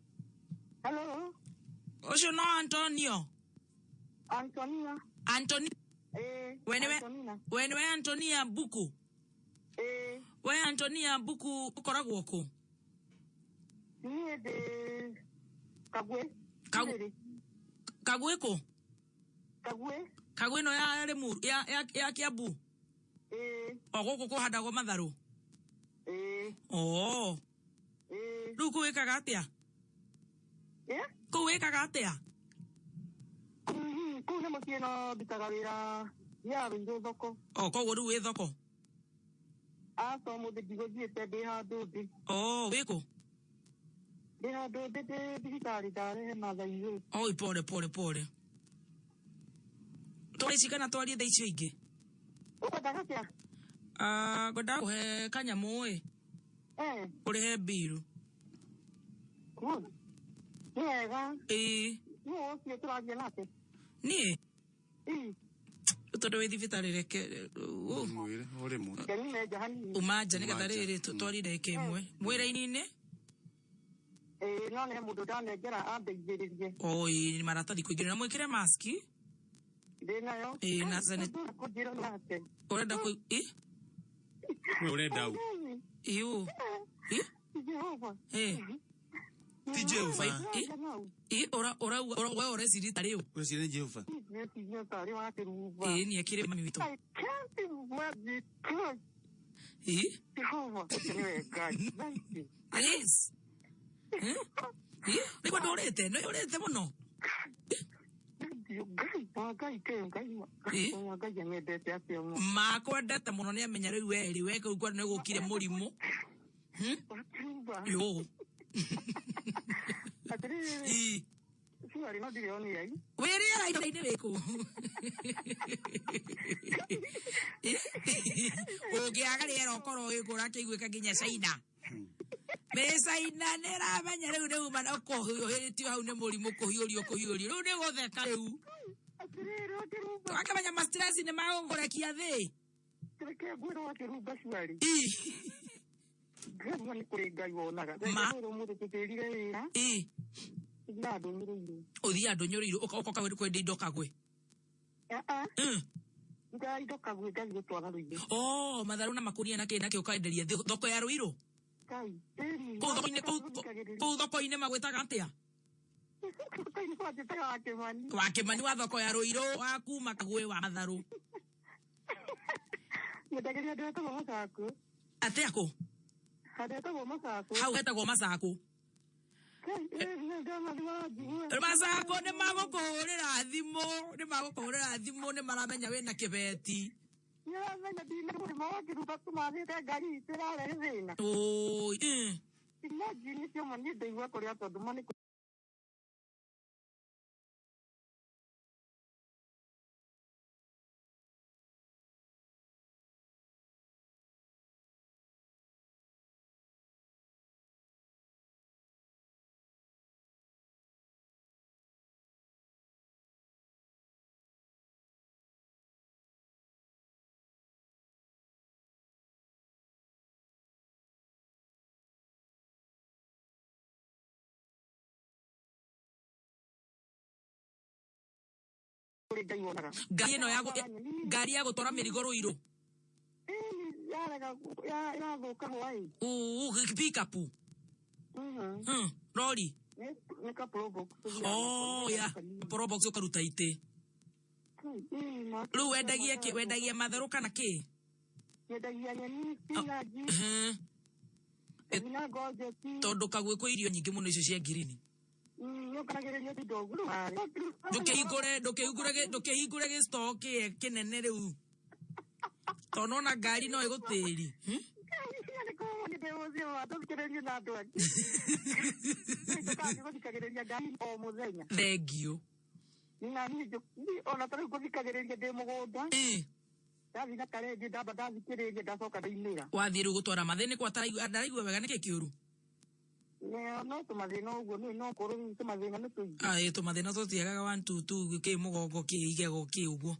Hello? Osho no Antonio? Antonia? Antonia? Antonina. Wenwe Antonia Buku? We Antonia Buku ukoragwo ku? Niye de Kagwe. Kagwe ko? Kagwe. Kagwe no ya Lemuru ya Kiambu. Ogoko ko hadago matharu. Oh. Ruku wekaga atia? Ku wekaga atia? Ku ne mutie no bitaga wira ya ringo thoko. Koguo riu wi thoko? So muthi ndiguthiite ndi handu ndi. Wiko? Ndi handu ndi thibitari ndarehe mathai. Pole. Tũrĩcikana twarie thaa icio ingĩ. Ũkwendaga atĩa? Ngwenda kũhe kanyamu ĩ. Ũrĩhe mbiru. Nĩ wega. Nĩ ũcio tũraria nake. Niĩ? Tondũ wĩ thibitarĩ reke. Uma nja nĩgetha rĩrĩ twarie ndagĩka ĩmwe. Mwĩra-inĩ? No nĩ mũndũ ndanengera andeithĩrĩrie. Nĩ maratathi kũingĩra na mwĩkĩre mask. Ndĩnayo. Na kũnjĩra nake. Ũrenda kũ urenda u iu Jehova ti Jehova ora ureciri tari u ureciri Jehova ni akire mami witu Jehova yes ni kwa dorete no urete muno makwendete muno ni amenya riu weri weke ukwa ni gukire murimu yo weri ara ine weko ugiaga riero koro igura kigwika nginya China Mesa inanera menya riu ni umana kohiritio hau ni murimu kohiurio riu ni gutheka riu akamenya ma stress ni maongorekia thi Ke gwero wa kiruba swali. Gwero ni kurega yonaga. Gwero mu tutirire wira. Ina ndonyiro. Othia ndonyiro oka kwenda indo kagwe. Nda indo kagwe ngali gutwara ruire. Oh, matharu na makuria na kina kio kaenderia thoko ya Ruiru. Kai. Thoko-inĩ magwĩtaga atĩa? Wa Kĩmani wa thoko ya Ruiru wa kuma Kagwe wa matharu. Atĩa kũ? Hau hetagwo Macakũ. Macakũ nĩ magũkũhũrĩra thimũ nĩ maramenya wĩna kĩbeti. Ngari ya gũtwara mĩrigo Ruiru. Pick-up. Lori. Oh, ya. Probox ũkaruta itĩ. Rĩu wendagia matharũ kana kĩ? Wendagia nyeni, spinach. Tondũ Kagwe kwĩ irio nyingĩ mũno icio cia ngirini. Ndũkĩhingũre gĩstoo kĩnene rĩu. Tondũ ona ngari no ĩgũtĩri. Thengiũ. Ona tarĩu ngũthikagĩrĩria ndĩ mũgũnda. Ndathi na karengi ndamba ndathikĩrĩria ndacoka ndainĩra. Wathiĩ rĩu gũtwara mathĩna kwa ndaraigua wega nĩkĩ kĩũru? No tumathina ũguo no kũrũ tumathina nĩ tũingĩ. Tumathina tũtiagaga 1 2 2 kĩ mũgongo kĩ igego kĩ ũguo.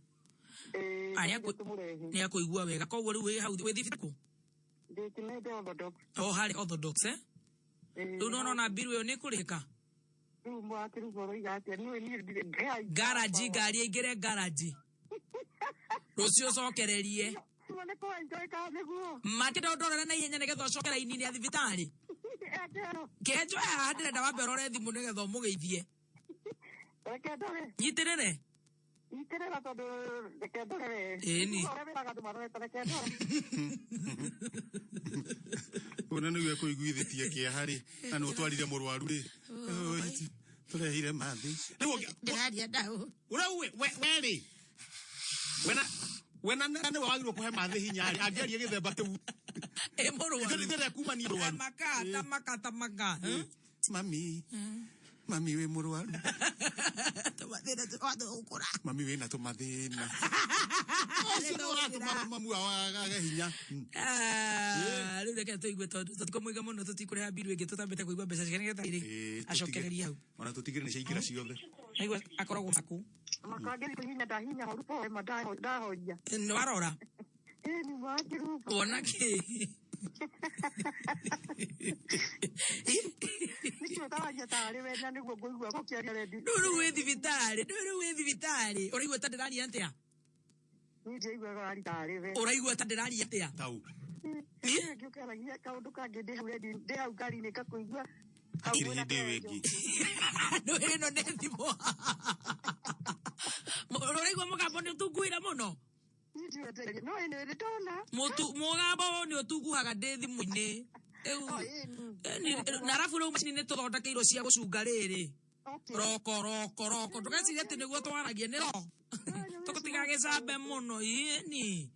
Nĩ akũigua wega koguo rĩu wĩ hau wĩ thibitarĩ. Ndĩkĩnete Orthodox. Harĩ Orthodox rĩu nona mbiru ĩyo nĩ kũrĩka. Rĩu mwakĩrugoro igatĩa garaji ngari ĩingĩre garaji. Rũciũ ũcokererie. Makĩenda ũndorere na ihenya nĩgetha ũcoke raini-inĩ ya thibitarĩ. Kenjo ya ndĩrenda wambe ũrore thimũ nĩgetha ũmũgeithie. Nyitĩrĩre. Nyitĩrĩra tondũ reke ndorere. Ĩni. Ona nĩwe kũiguithĩtie kĩeha-rĩ na nĩ ũtwarire mũrwaru rĩ. Tũrehire mathi. Ndĩraria ndaũ. Werĩ. Wena nĩ wagĩrĩirwo kũhe mathi hinya angĩaria gĩthemba kĩu. Mũrwaru. Ndĩrenda kuma ni mũrwaru. Tamaka. Mami wĩ mũrwaru. Tũmathĩna tũkũra. Mami wĩna tũmathĩna. Ũcio nĩ ũratũma mamu wao age hinya. Rĩu reke tũigue tondũ tũtikũmũiga mũno tũtikũrĩha mbiru ĩngĩ tũtambĩte kũigua mbeca ciake nĩgetha ĩrĩ acokereria hau. Ona tũtigĩrĩ nĩ ciaingĩra ciothe. Aigua akoragwo Maku. Makangĩri hinya ndahinya horu poe ndahoria. Nĩ warora? Nĩ mwakĩruga. Wona kĩ? Nĩkĩo ndawaria tarĩ wena nĩguo ngũigua gũkĩaria rendi. Rĩu wĩ thibitarĩ. Ũraigua ta ndĩraria atĩa? Niĩ ndĩiguaga wari tarĩ we. Ũraigua ta ndĩraria atĩa? Tau. Ngĩũkaragia kaũndũ kangĩ ndĩ hau ngari-inĩ ngakũigua. Hatirĩ hĩndĩ ĩyo ĩngĩ. Ĩno nĩ thimũ. Ũraigua mũgambo nĩ ũtunguhĩra mũno? No ĩno ĩrĩ ndona. Mũgambo nĩ ũtunguhaga ndĩ thimũ-inĩ. Na arabu rĩu macini nĩ tũthondekeirwo cia gũcunga rĩrĩ. Roko. Ndũgecirie atĩ nĩguo twaragia nĩ ro. Tũtigagĩcambe mũno ĩni.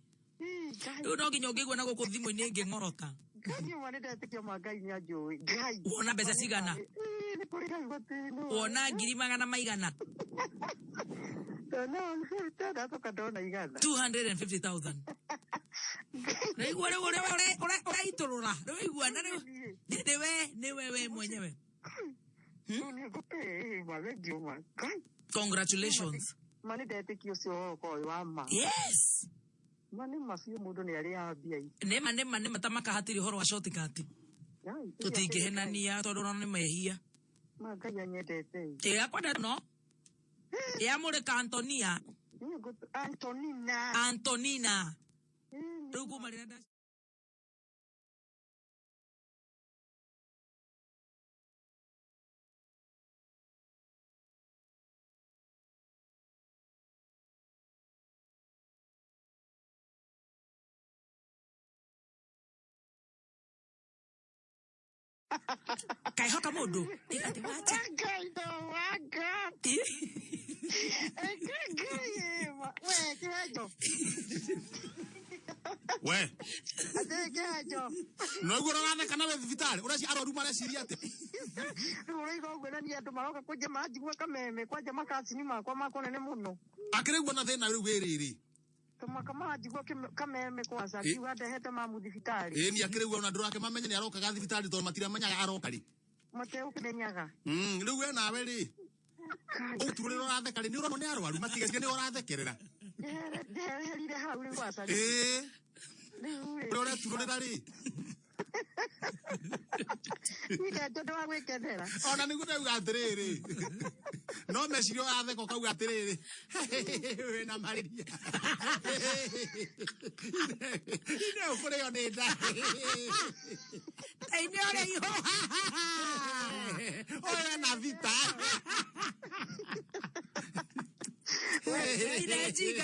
Rĩu no nginya ũngĩigua na gũkũ thimũ-inĩ ngĩng'orota. Wona mbeca cigana? Wona 200,000? 250,000. Rĩigua rĩu ũraitũrũra. Rĩigua na rĩu nĩwe we mwenyewe. Congratulations. Mani ndetĩkia ũcio wa ma. Yes. Mane macio mundu ni ari ambia. Nema tamaka hatiri horo wa shortcut. Tutingihenania tondu no ni mehia. Magai anyendete. Akwenda no. Amure ka Antonia. Antonina. Rugu marenda. Kai hoka mundu ati wacha Kai do waga. We kiwajo. We. Ate kiwajo. No igura rana kana we vitale. Uraci aroru mara siriate. Urigo gwena ni andu maroka kuje majigwa kameme kwaje makasini makwa makonene muno. Akiregwa na thina riu wiriri. Kama ajigwa kameme kwanza kiwa ndehete mamu thibitari. Ni akiregwa na ndurake mamenye ni aroka ga thibitari to matira manya aroka ri. Mate ukidenyaga. Riu we nawe ri. Uturire uratheka ri ni urona ni arwaru matigacie ni urathekerera. Nderire hau ri kwasa. Uri tururira ri. Ike todo wa gwekenera. Ona ni gude ugatiriri. No mecirio atheka ukauga atiriri. We na mariria. Ine ukure yo ni nda. Ine ore yo. Oya na vita.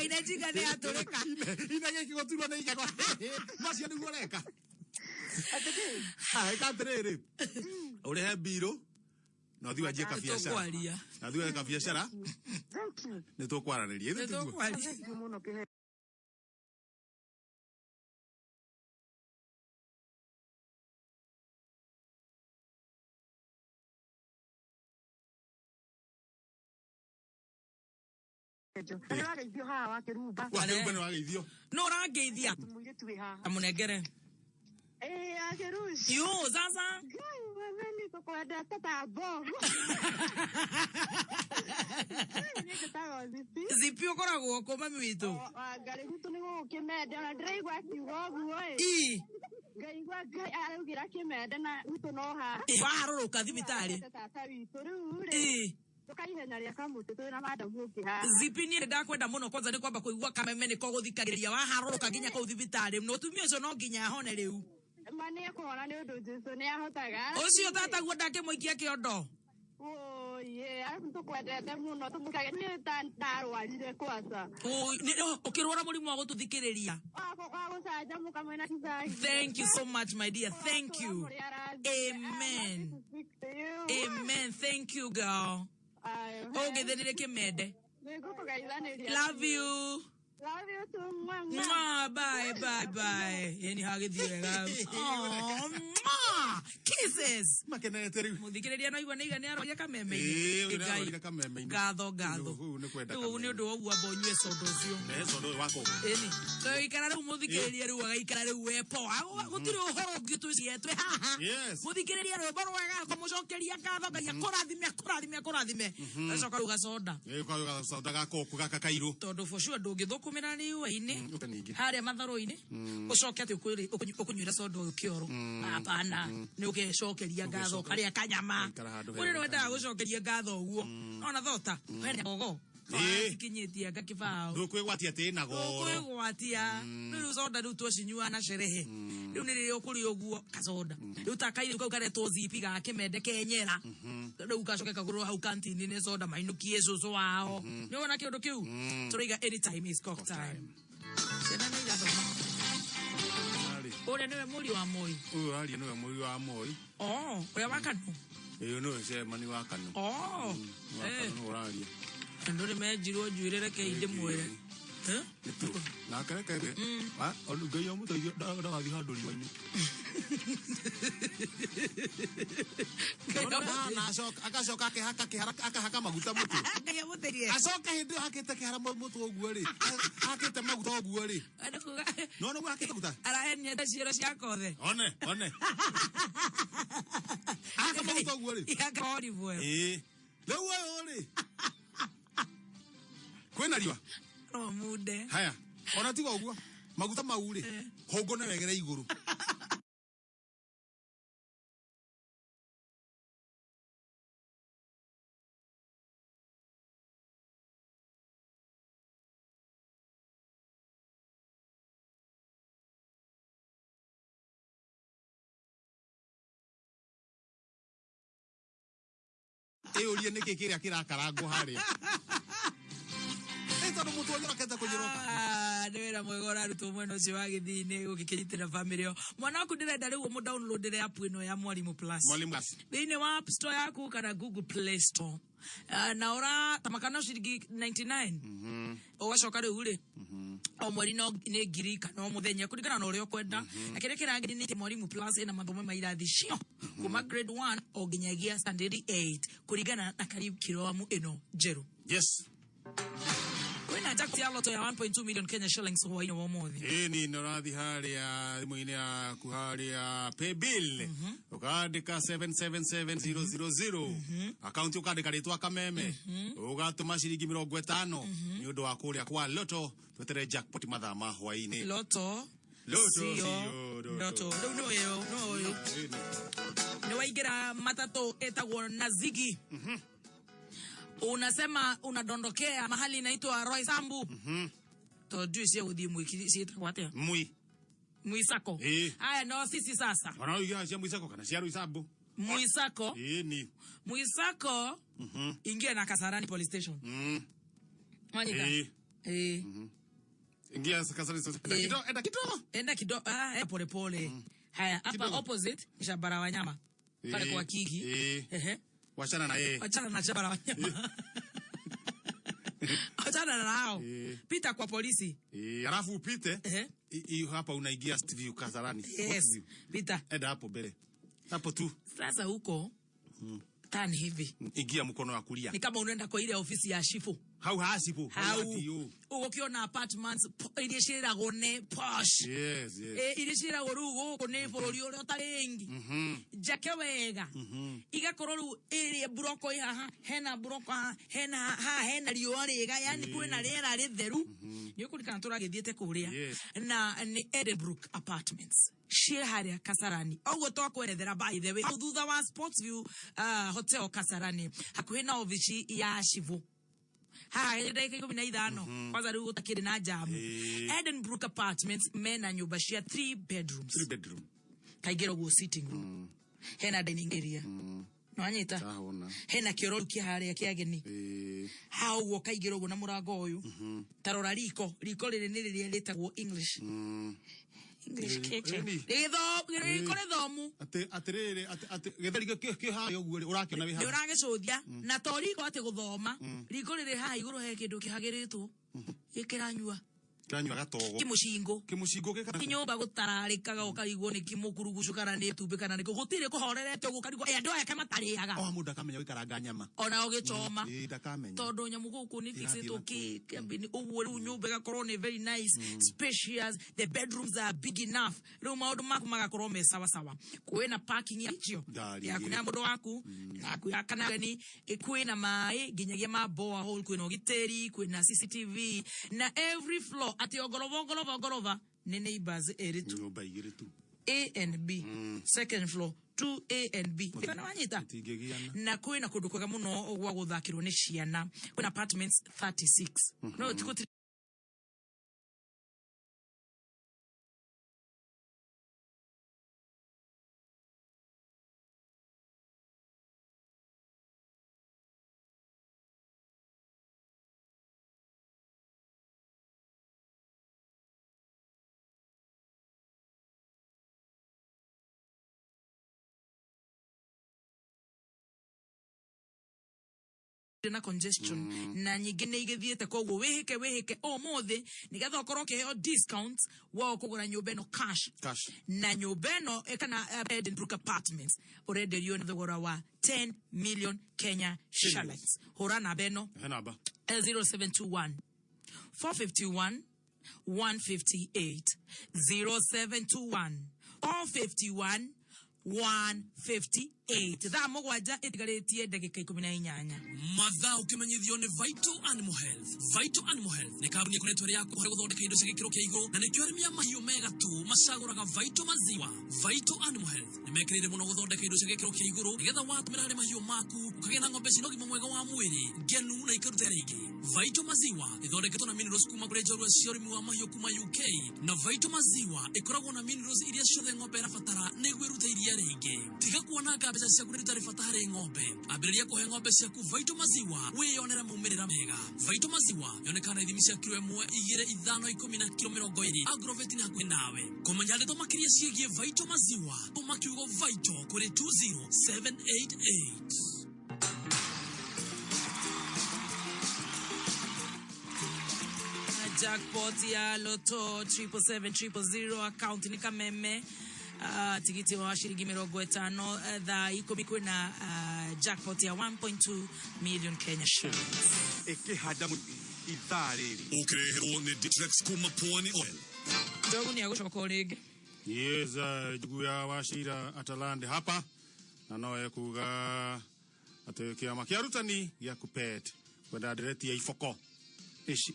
Inajiga ni atoreka. Ina gikigotulwa ni igago. Macio ni goreka. Hai katrere. Ule biro. No thiwa je ka biashara. Na thiwa ka biashara. Ni to kwaranirie. Ni to kwaranirie. No rangeithia. Amunegere. Agerushi. Yo, sasa. Wewe niko kwa data tabo. Zipi ukoragwo ko mami witu. Ngari gutu ni gukimende na ndiraigwa kiugo guo ngaigwa ngai araugira kimende na gutu no ha. Waharuruka thibitari. Tata witu riu tukaihenya ria kamutu twina madamu ukiha. Zipi ni ndakwenda muno kwanza ni kwamba kuigua kameme ni koguthikagiriria waharuruka ginya ko thibitari no tumio ucio no nginya hone riu. Mane kuona ni undu Jesu ni ahotaga. Ucio tata guo muikia kiondo. Oh yeah, tukwendete muno tumukage ni ndarwarire kwasa. Ukirwara murimu wa gututhikiriria. Thank you so much my dear. Thank you. Amen. Amen. Thank you girl. Okay, then kimede. Love you. Love you too. Bye. Yani hagithirega. Oh, kisses. Muthikireria no igwa neiga ni aroria kameme. Gatho. Riu ni undu wogu amba unyue sodo ucio. Sodo wako. So ikara riu muthikiriria riu agaikara riu wepo. Gutire uhoro ungi tucietwe haha. Muthikiriria riu boro wega kumucokeria gatho ngai akurathime. Acoka ruga soda. Ukaruga soda gako kugaka kairu. Tondu for sure ndungithukumira ni uini. Haria matharu-ini. Ucoke ati ukunyuira soda ukioro. Hapana. Ni ugecokeria gatho karia kanyama. Uri rwenda gucokeria gatho uguo. Ona thota. Wenda gogo. Kinyitia gakibao. Ndukwigwatia tena goro. Ndukwigwatia. Riu soda riu twocinyua na sherehe. Riu ni ririo kuri uguo kasoda. Riu takaire kau karetwo zipi ga kimende kenyera. Riu gacoke kagurwo hau kantini ni soda mainukie cucu wao. Ni wona kiundu kiu. Turiga anytime is cock time. Ciana ni gathoma. Ore niwe muri wa Moi. Uyu ari niwe muri wa Moi. Uria wa Kanu. Niwe cemani wa Kanu. Kanu uraria. Ndore mejirwo njwirere keinde mwere. Na kare. Onu ngai amuteithia ndagathi handu riwa-ini. Agacoka akahaka maguta mutu. Ngai amuteithie. Acoka hindi hakite kihara mutu oguo ri. Hakite maguta oguo ri. No hakite maguta. Arahenia ta ciero cia kothe. One. Aka maguta oguo ri. Aka olive oil. Leu oyo ri. Kwena riwa. No mude. Haya. Ona tiga uguo. maguta maure hongo na wegere iguru Ulie niki kiria kirakarangwo haria ito mutu wanyu akenda kunyiroka ndewera mwegora ruto mweno cio wa githini ugikinyitira family yo mwana waku ndirenda riu mu download app ino ya Mwalimu Plus thini wa App Store yaku kana Google Play Store na ora tamakana shiringi 99 owacoka riu ri o mweri no ni ngiri kana muthenya kurigana na uria kwenda na kire kirangiri ni Mwalimu Plus ina mathomo mairathi cio kuma grade 1 o ginyagia standard 8 kurigana na curriculum ino jeru. Yes. Wena jakti ya loto ya 1.2 million Kenya shillings huwa ino wamothi. Ni norathi haria mwine ya kuharia pay bill. Ukandika 777000. Account ukandika ritwa Kameme. Ugatuma shiringi 50 ni undu wa kuria kwa loto twetere jackpot mathama hwaini. Loto. Loto. No. Ni waigira matatu etagwo na Ziggy. Unasema unadondokea mahali inaitwa Roy Sambu. Tojui sia udhi mwiki siita kwate. Muisako. Haya no sisi sasa. Wanaoiga sia Muisako kana sia Roy Sambu. Muisako. Ni. Muisako. Ingia na Kasarani police station. Mwanyika. Ingia Kasarani enda kido pole pole. Haya hapa opposite ni bara wanyama. Pale kwa Kiki. Wachana na Wachana na Shabara wanyama. Wachana na hao. Pita kwa polisi. Alafu upite. Hapa unaingia Steve Kasarani. Yes. Pita. Enda hapo mbele. Hapo tu. Sasa huko tani hivi. Ingia mkono wa kulia. Ni kama unaenda kwa ile ofisi ya Shifu. How hasipo? Ukiona apartments ile shira gone posh. Yes. Ile shira gorugo kone borori ore otarengi. Jake wega. Igakororo ile broko haha, hena broko hena riorega yani kwena rera ritheru. Ni ukurikana turagithiete kuria. Na ni Edenbrook Apartments. Haria Kasarani. Ogo to kwerethera by the way. Thutha wa Sportsview Hotel Kasarani. Hakuhe na ofici ya Shivu. Dakika 15 kwanza riu utakiri na jamu. Edenbrook Apartments mena nyumba cia 3 bedrooms. Kaigero go sitting room. Hena dining area. No anyita. Hena kioro kia haria kia geni. Hau wo kaigero go na murango uyu. Tarora riko riri ni ritagwo English kitchen. Kore thomu. Atiriri getheri ke hayo uguo urakiona wi ha. Uragicuthia na tori ko ati guthoma. Riko riri ha iguru he kindu kihagiritwo. Gikiranyua. Kiranyua gatogo. Kimushingo gikana. Kinyumba gutararikaga ukarigwo ni kimukurugucu kana ni tumbe kana ni gutire kuhorerete ugukarigwo andu aya kamatariaga. Mundu akamenya wikaranga nyama. Ona ugicoma. Ndakamenya. Tondu nyamu guku ni fixitwo kambini uguo riu nyumba gakorwo ni very nice, spacious, the bedrooms are big enough. Riu maundu maku magakorwo me sawa sawa. Kwina parking yacho. Ya kunya mundu waku na kuya kana gani kwina mai ginyagia maboa hole kwina ugiteri kwina CCTV na every floor ati ogorova ni neighbors eritu nyumba igiritu A and B second floor 2A and B kana wanyita na kwina kundu kwega muno gwa guthakirwo ni ciana kwina apartments 36 no tikuti na congestion na nyingine igithiete koguo wihike o mothe nigetha ukorwo kiheo discount wa kugura nyumba ino cash na nyumba ino kana Edenbrook Apartments urenderio na thogora wa 10 million Kenya shillings. Hora na beno 0721 451 158 0721 451 158 thaa mugwanja itigarĩtie ndagĩka 18 mathaa ũkĩmenyithio nĩ Vital Animal Health. Vital Animal Health nĩ kambuni ĩkoretwo ĩrĩ yaku harĩ gũthondeka indo cia gĩkĩro kĩa igũrũ na nĩkĩo arĩmi a mahiũ mega tu macagũraga Vital maziwa. Vital Animal Health nĩ mekĩrĩire mũno gũthondeka indo cia gĩkĩro kĩa igũrũ nĩgetha watũmĩra harĩ mahiũ maku ũkagĩa na ng'ombe cina ũgima mwega wa mwĩrĩ ngenu na ikaruta rĩngĩ. Vital maziwa ĩthondeketwo na minerals kuma kũrĩ njorua cia ũrĩmi wa mahiũ kuma UK, na Vital maziwa ĩkoragwo na minerals iria ciothe ng'ombe ĩrabatara nĩguo ĩrute iria rĩingĩ. Tiga kuonanga mbeca ciaku nĩ rutarĩ bata harĩ ng'ombe, ambĩrĩria kũhe ng'ombe ciaku Vital maziwa wĩyonera maumĩrĩra mega. Vital maziwa yonekana ithimi cia kilo 1, 2, 5, 10 na kilo 20. Agrovet nĩ hakuhĩ nawe. Kũmenya ndeto makĩria ciĩgiĩ Vital maziwa tũma kiugo Vital kũrĩ 20788. Jackpot ya Loto 77700 account ni kameme. Tikiti wa shilingi 50 thaa 10 kuna jackpot ya 1.2 million Kenya shillings. Ekihada ithaa rĩrĩ Ũkĩreherwo nĩ Ditrex kuma Pwani Oil. Dogo ni agũcoka ũrĩngĩ. Yes, jugu ya Wachira Atalande hapa na noe kuga ate kiama kia rutani ya kupet kwenda direct ya ifoko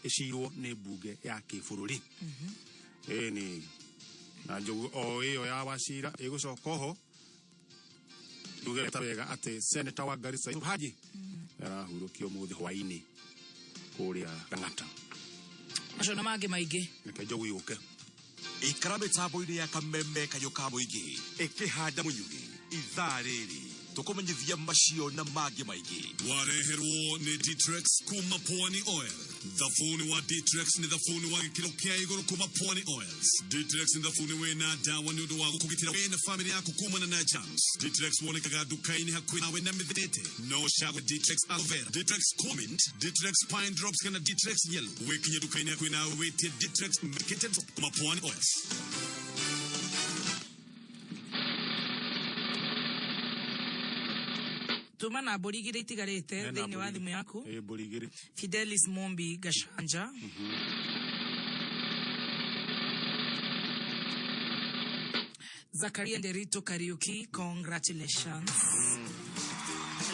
eshiro ne buge ya kifururi. Ni na jugu o iyo ya Wachira igucoka ho tugeta wega ate Senator wa Garissa Haji arahurukio muthi hwaini kuria Lang'ata. Macona mangĩ maingĩ Nake jogu yuke ikara mĩtambo-inĩ ya kameme kayũ ka mũingĩ ĩkĩhanda mũnyugĩ ithaa rĩrĩ tũkũmenyithia macio na mangĩ maingĩ. Wareherwo nĩ Ditrex kuma Pwani Oil. Thabuni wa Ditrex nĩ thabuni wa gĩkĩro kĩa igũrũ kuma Pwani Oils. Ditrex nĩ thabuni wĩna ndawa nĩ ũndũ wa gũkũgitĩra we na famĩlĩ yaku kumana na germs. Ditrex wonekaga nduka-inĩ hakuhĩ nawe na mĩthete. No cagũra Ditrex Aloe Vera, Ditrex Comment, Ditrex Pine Drops kana Ditrex Yellow. Wĩkinye nduka-inĩ hakuhĩ nawe wĩtie Ditrex Marketed kuma Pwani Oils. tuma na borigire itigarite thĩinĩ wa thimũ yaku. Borigire Fidelis Mombi Gashanja. Zakaria Nderito Kariuki, congratulations.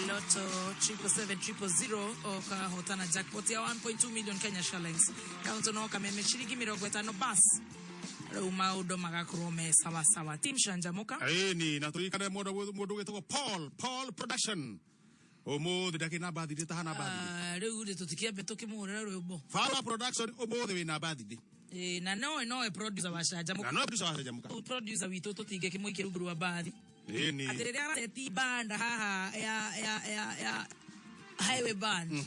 Loto 77700 oka hotana jackpot ya 1.2 million Kenya shillings. Kaunto no kameme shilingi 50 basi. Maudo magakurome sawa sawa. Team Shanjamuka. Ni naturikane modo wetoko Paul Production. Omuthi ndakina bathi de tahana bathi. Riu ri tutikia beto kimurera rwimbo. Fala Production omuthi wina bathi. Na no producer wa Shanjamuka. Na no producer wa Shanjamuka. Producer witu tutige kimwikira nguru wa bathi. Ni. Atirere arati banda haha ya highway band.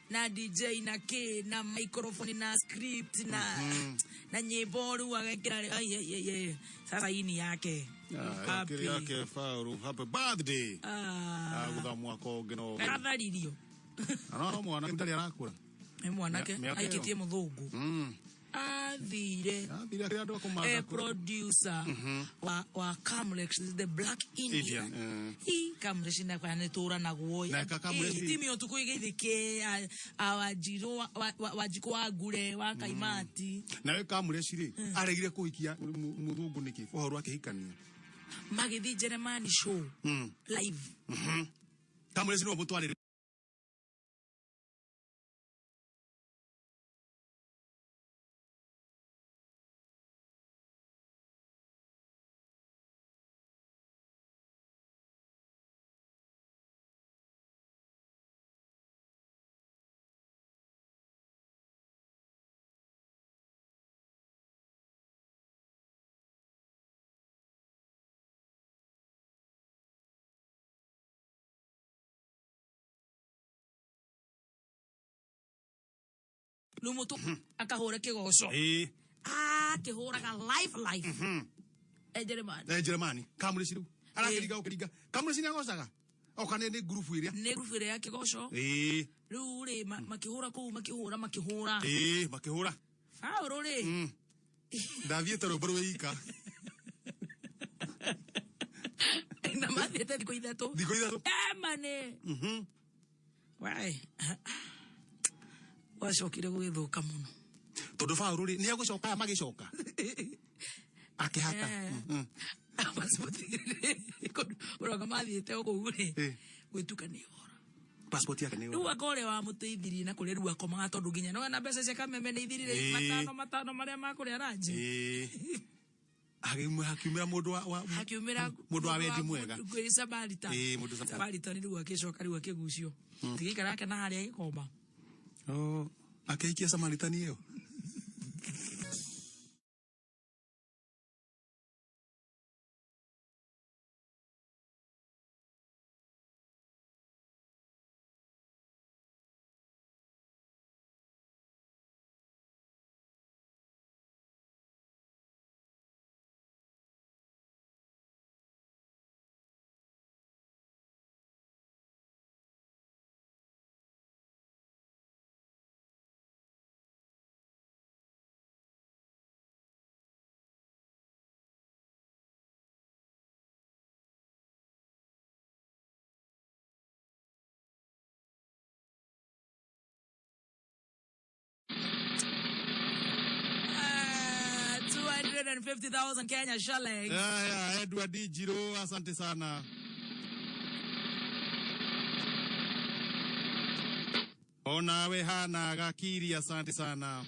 Na DJ na K na microphone na script na nyimbo ru agekira sasa hii ni yake yake faru happy birthday aguthamwa ko ngeno atharirio no mwana ndari arakura mwanake aikitie muthungu athire producer wa Camlex the Black Indian Camlex na kwa netura na guoya timi otuko igithike awajiro wajiko gure wa kaimati nawe Camlex ri aregire kuhikia muthungu niki uhoro akihikania magithi Jeremani show live Camlex no mutwalire Lumutu akahora kigosho kihuraga live Jeremani Camlex ru arakiriga Camlex ni agocaga okane ni group iria ya kigosho riu ri makihura makihura makihura fauro ri Davieta ro bro ika na madete diko idato mane wai wacokire gwithuka muno tondu fauru ri ni agucoka magicoka akihata passport uroga mathiete ukugure gwituka ni passport yake ni ora gore wa muteithiri na kuri rua komaga tondu nginya no na mbeca cia kameme ni ithirire matano maria makuri araji hakiumira mundu wa wendi mwega gwisa barita barita ni rua kicoka rua kigucio tigikara yake na haria gikomba akeikia Samaritani hiyo $250,000 Kenya shillings. Edward Jiro, asante sana. Ona wehana Gakiri, asante sana.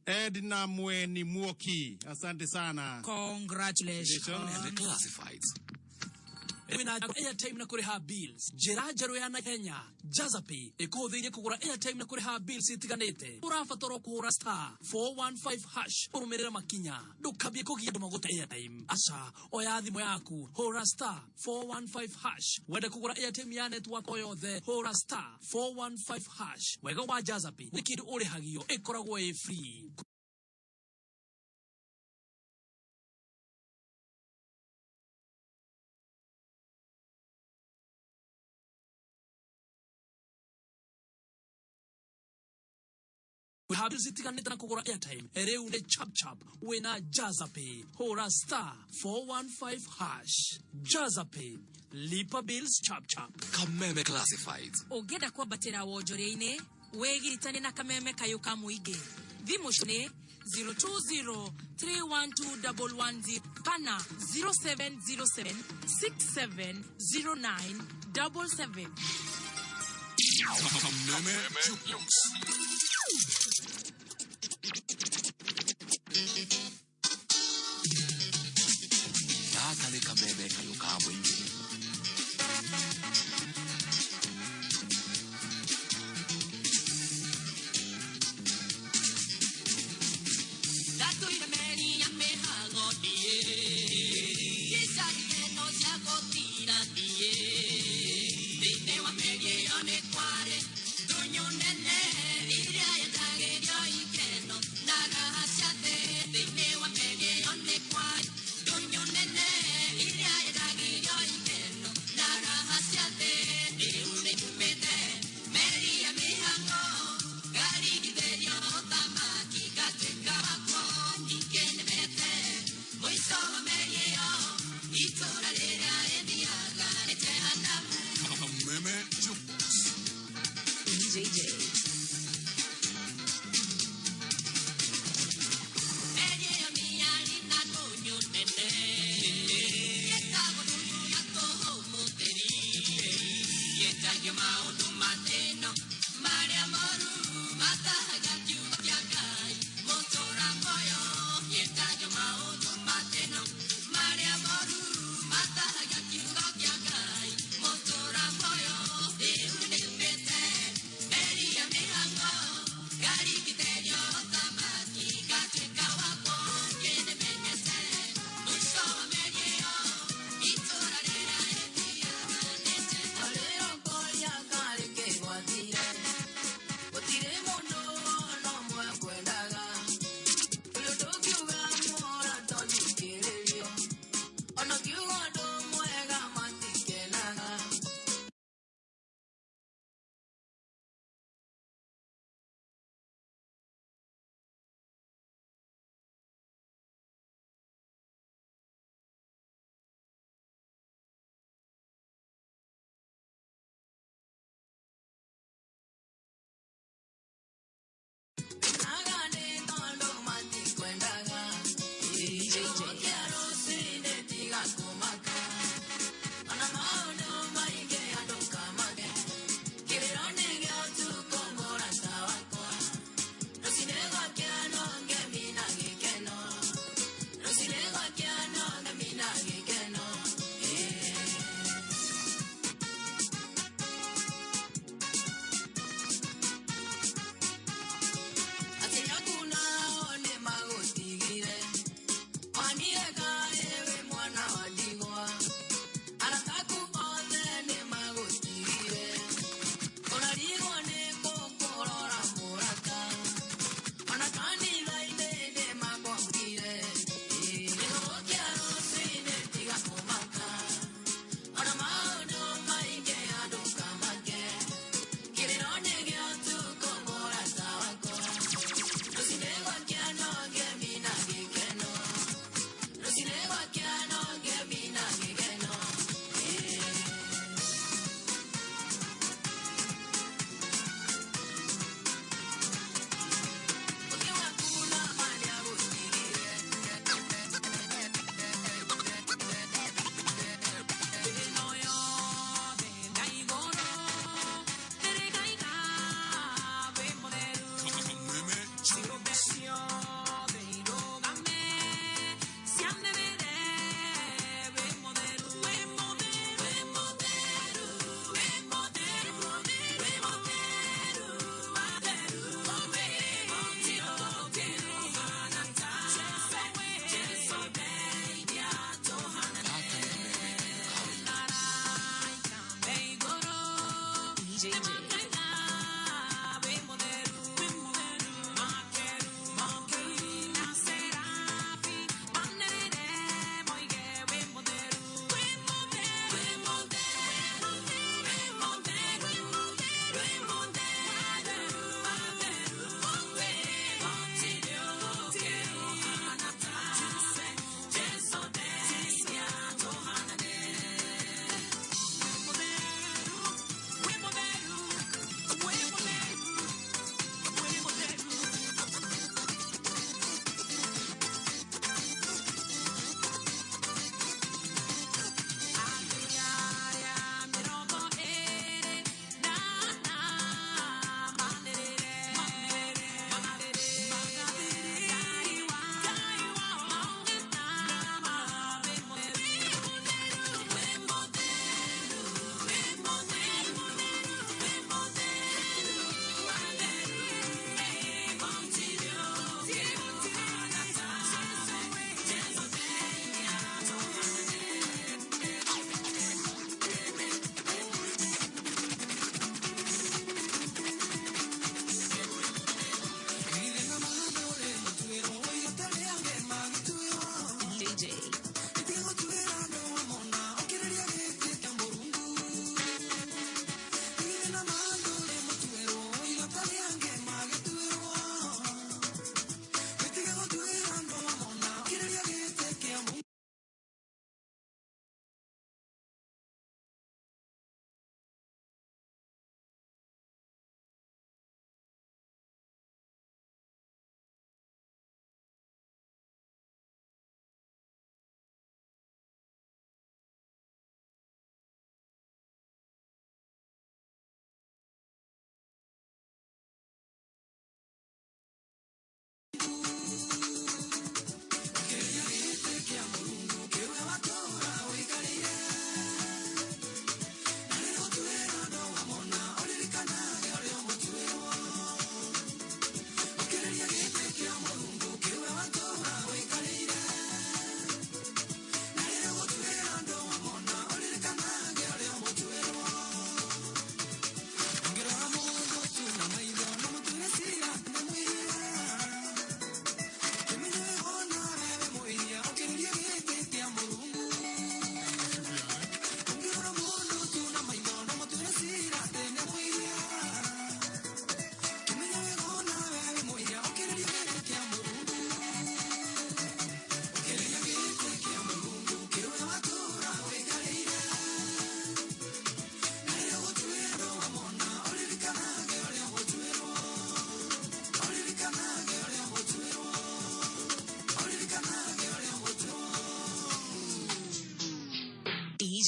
Edna Mweni Mwoki, asante sana. Congratulations. And the classifieds. Wina airtime na kuriha bills jero ya na Kenya Jazapi ikuthire kugura airtime na kuriha bills itiganite urafatoro kuhura *415# urumirira makinya ndukabie kugia ndumaguta airtime acha oya thimo yaku hura *415# wenda kugura airtime ya network oyothe hura *415# wega wa Jazapi wikidu uri hagio ikoragwo e free. We have zitiganite na kugura airtime ereu ne chap wena Jazapi hora *415#. Jazapi lipa bills chap Kameme classifieds. Ogeda kwa batera wonjore-ine wegiritane na kameme kayuka muige thimu shone 020312110 kana 0707670977. Kameme Jukebox. Kale kameme kayuka mwingi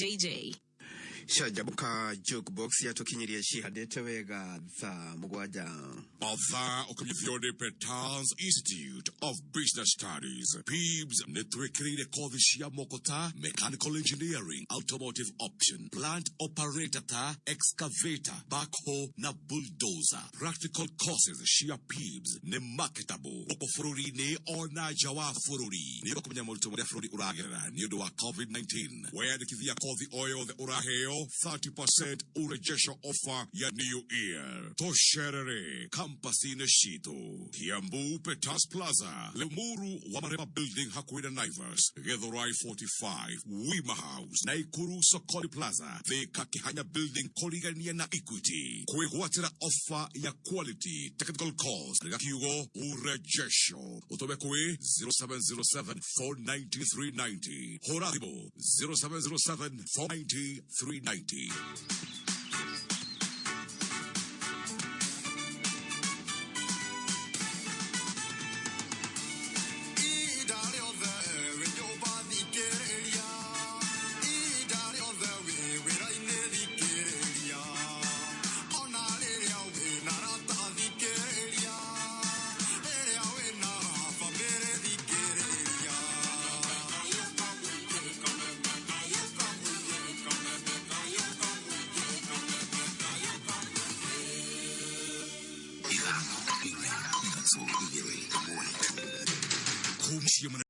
JJ. Shajabuka jukebox yatukinyirie shihadete wega tha mugwaja. Otha okumyithione Petals Institute of Business Studies. PIBS netwekirire kothi cia mokota, mechanical engineering, automotive option, plant operator ta, excavator, backhoe na bulldozer. Practical courses cia PIBS ne marketable. Oko fururi ne ona jawa fururi. Ni bakumenya multo mwa fururi uragerera ni udo wa COVID-19. Where the kithia kothi oyo the uraheo 30% urejesho offer ya New Year. Tosherere Campus Ineshito, Kiambu Petas Plaza, Lemuru Wamarema Building Hakuina Naivas, Gedhorai 45, Wima House, Naikuru Sokori Plaza, The Kakihanya Building Korigania na Equity. Kuehuatira offer ya quality, technical course, Kiugo urejesho. Utobekwe 0707-490-390. Horadibo 0707-490-390.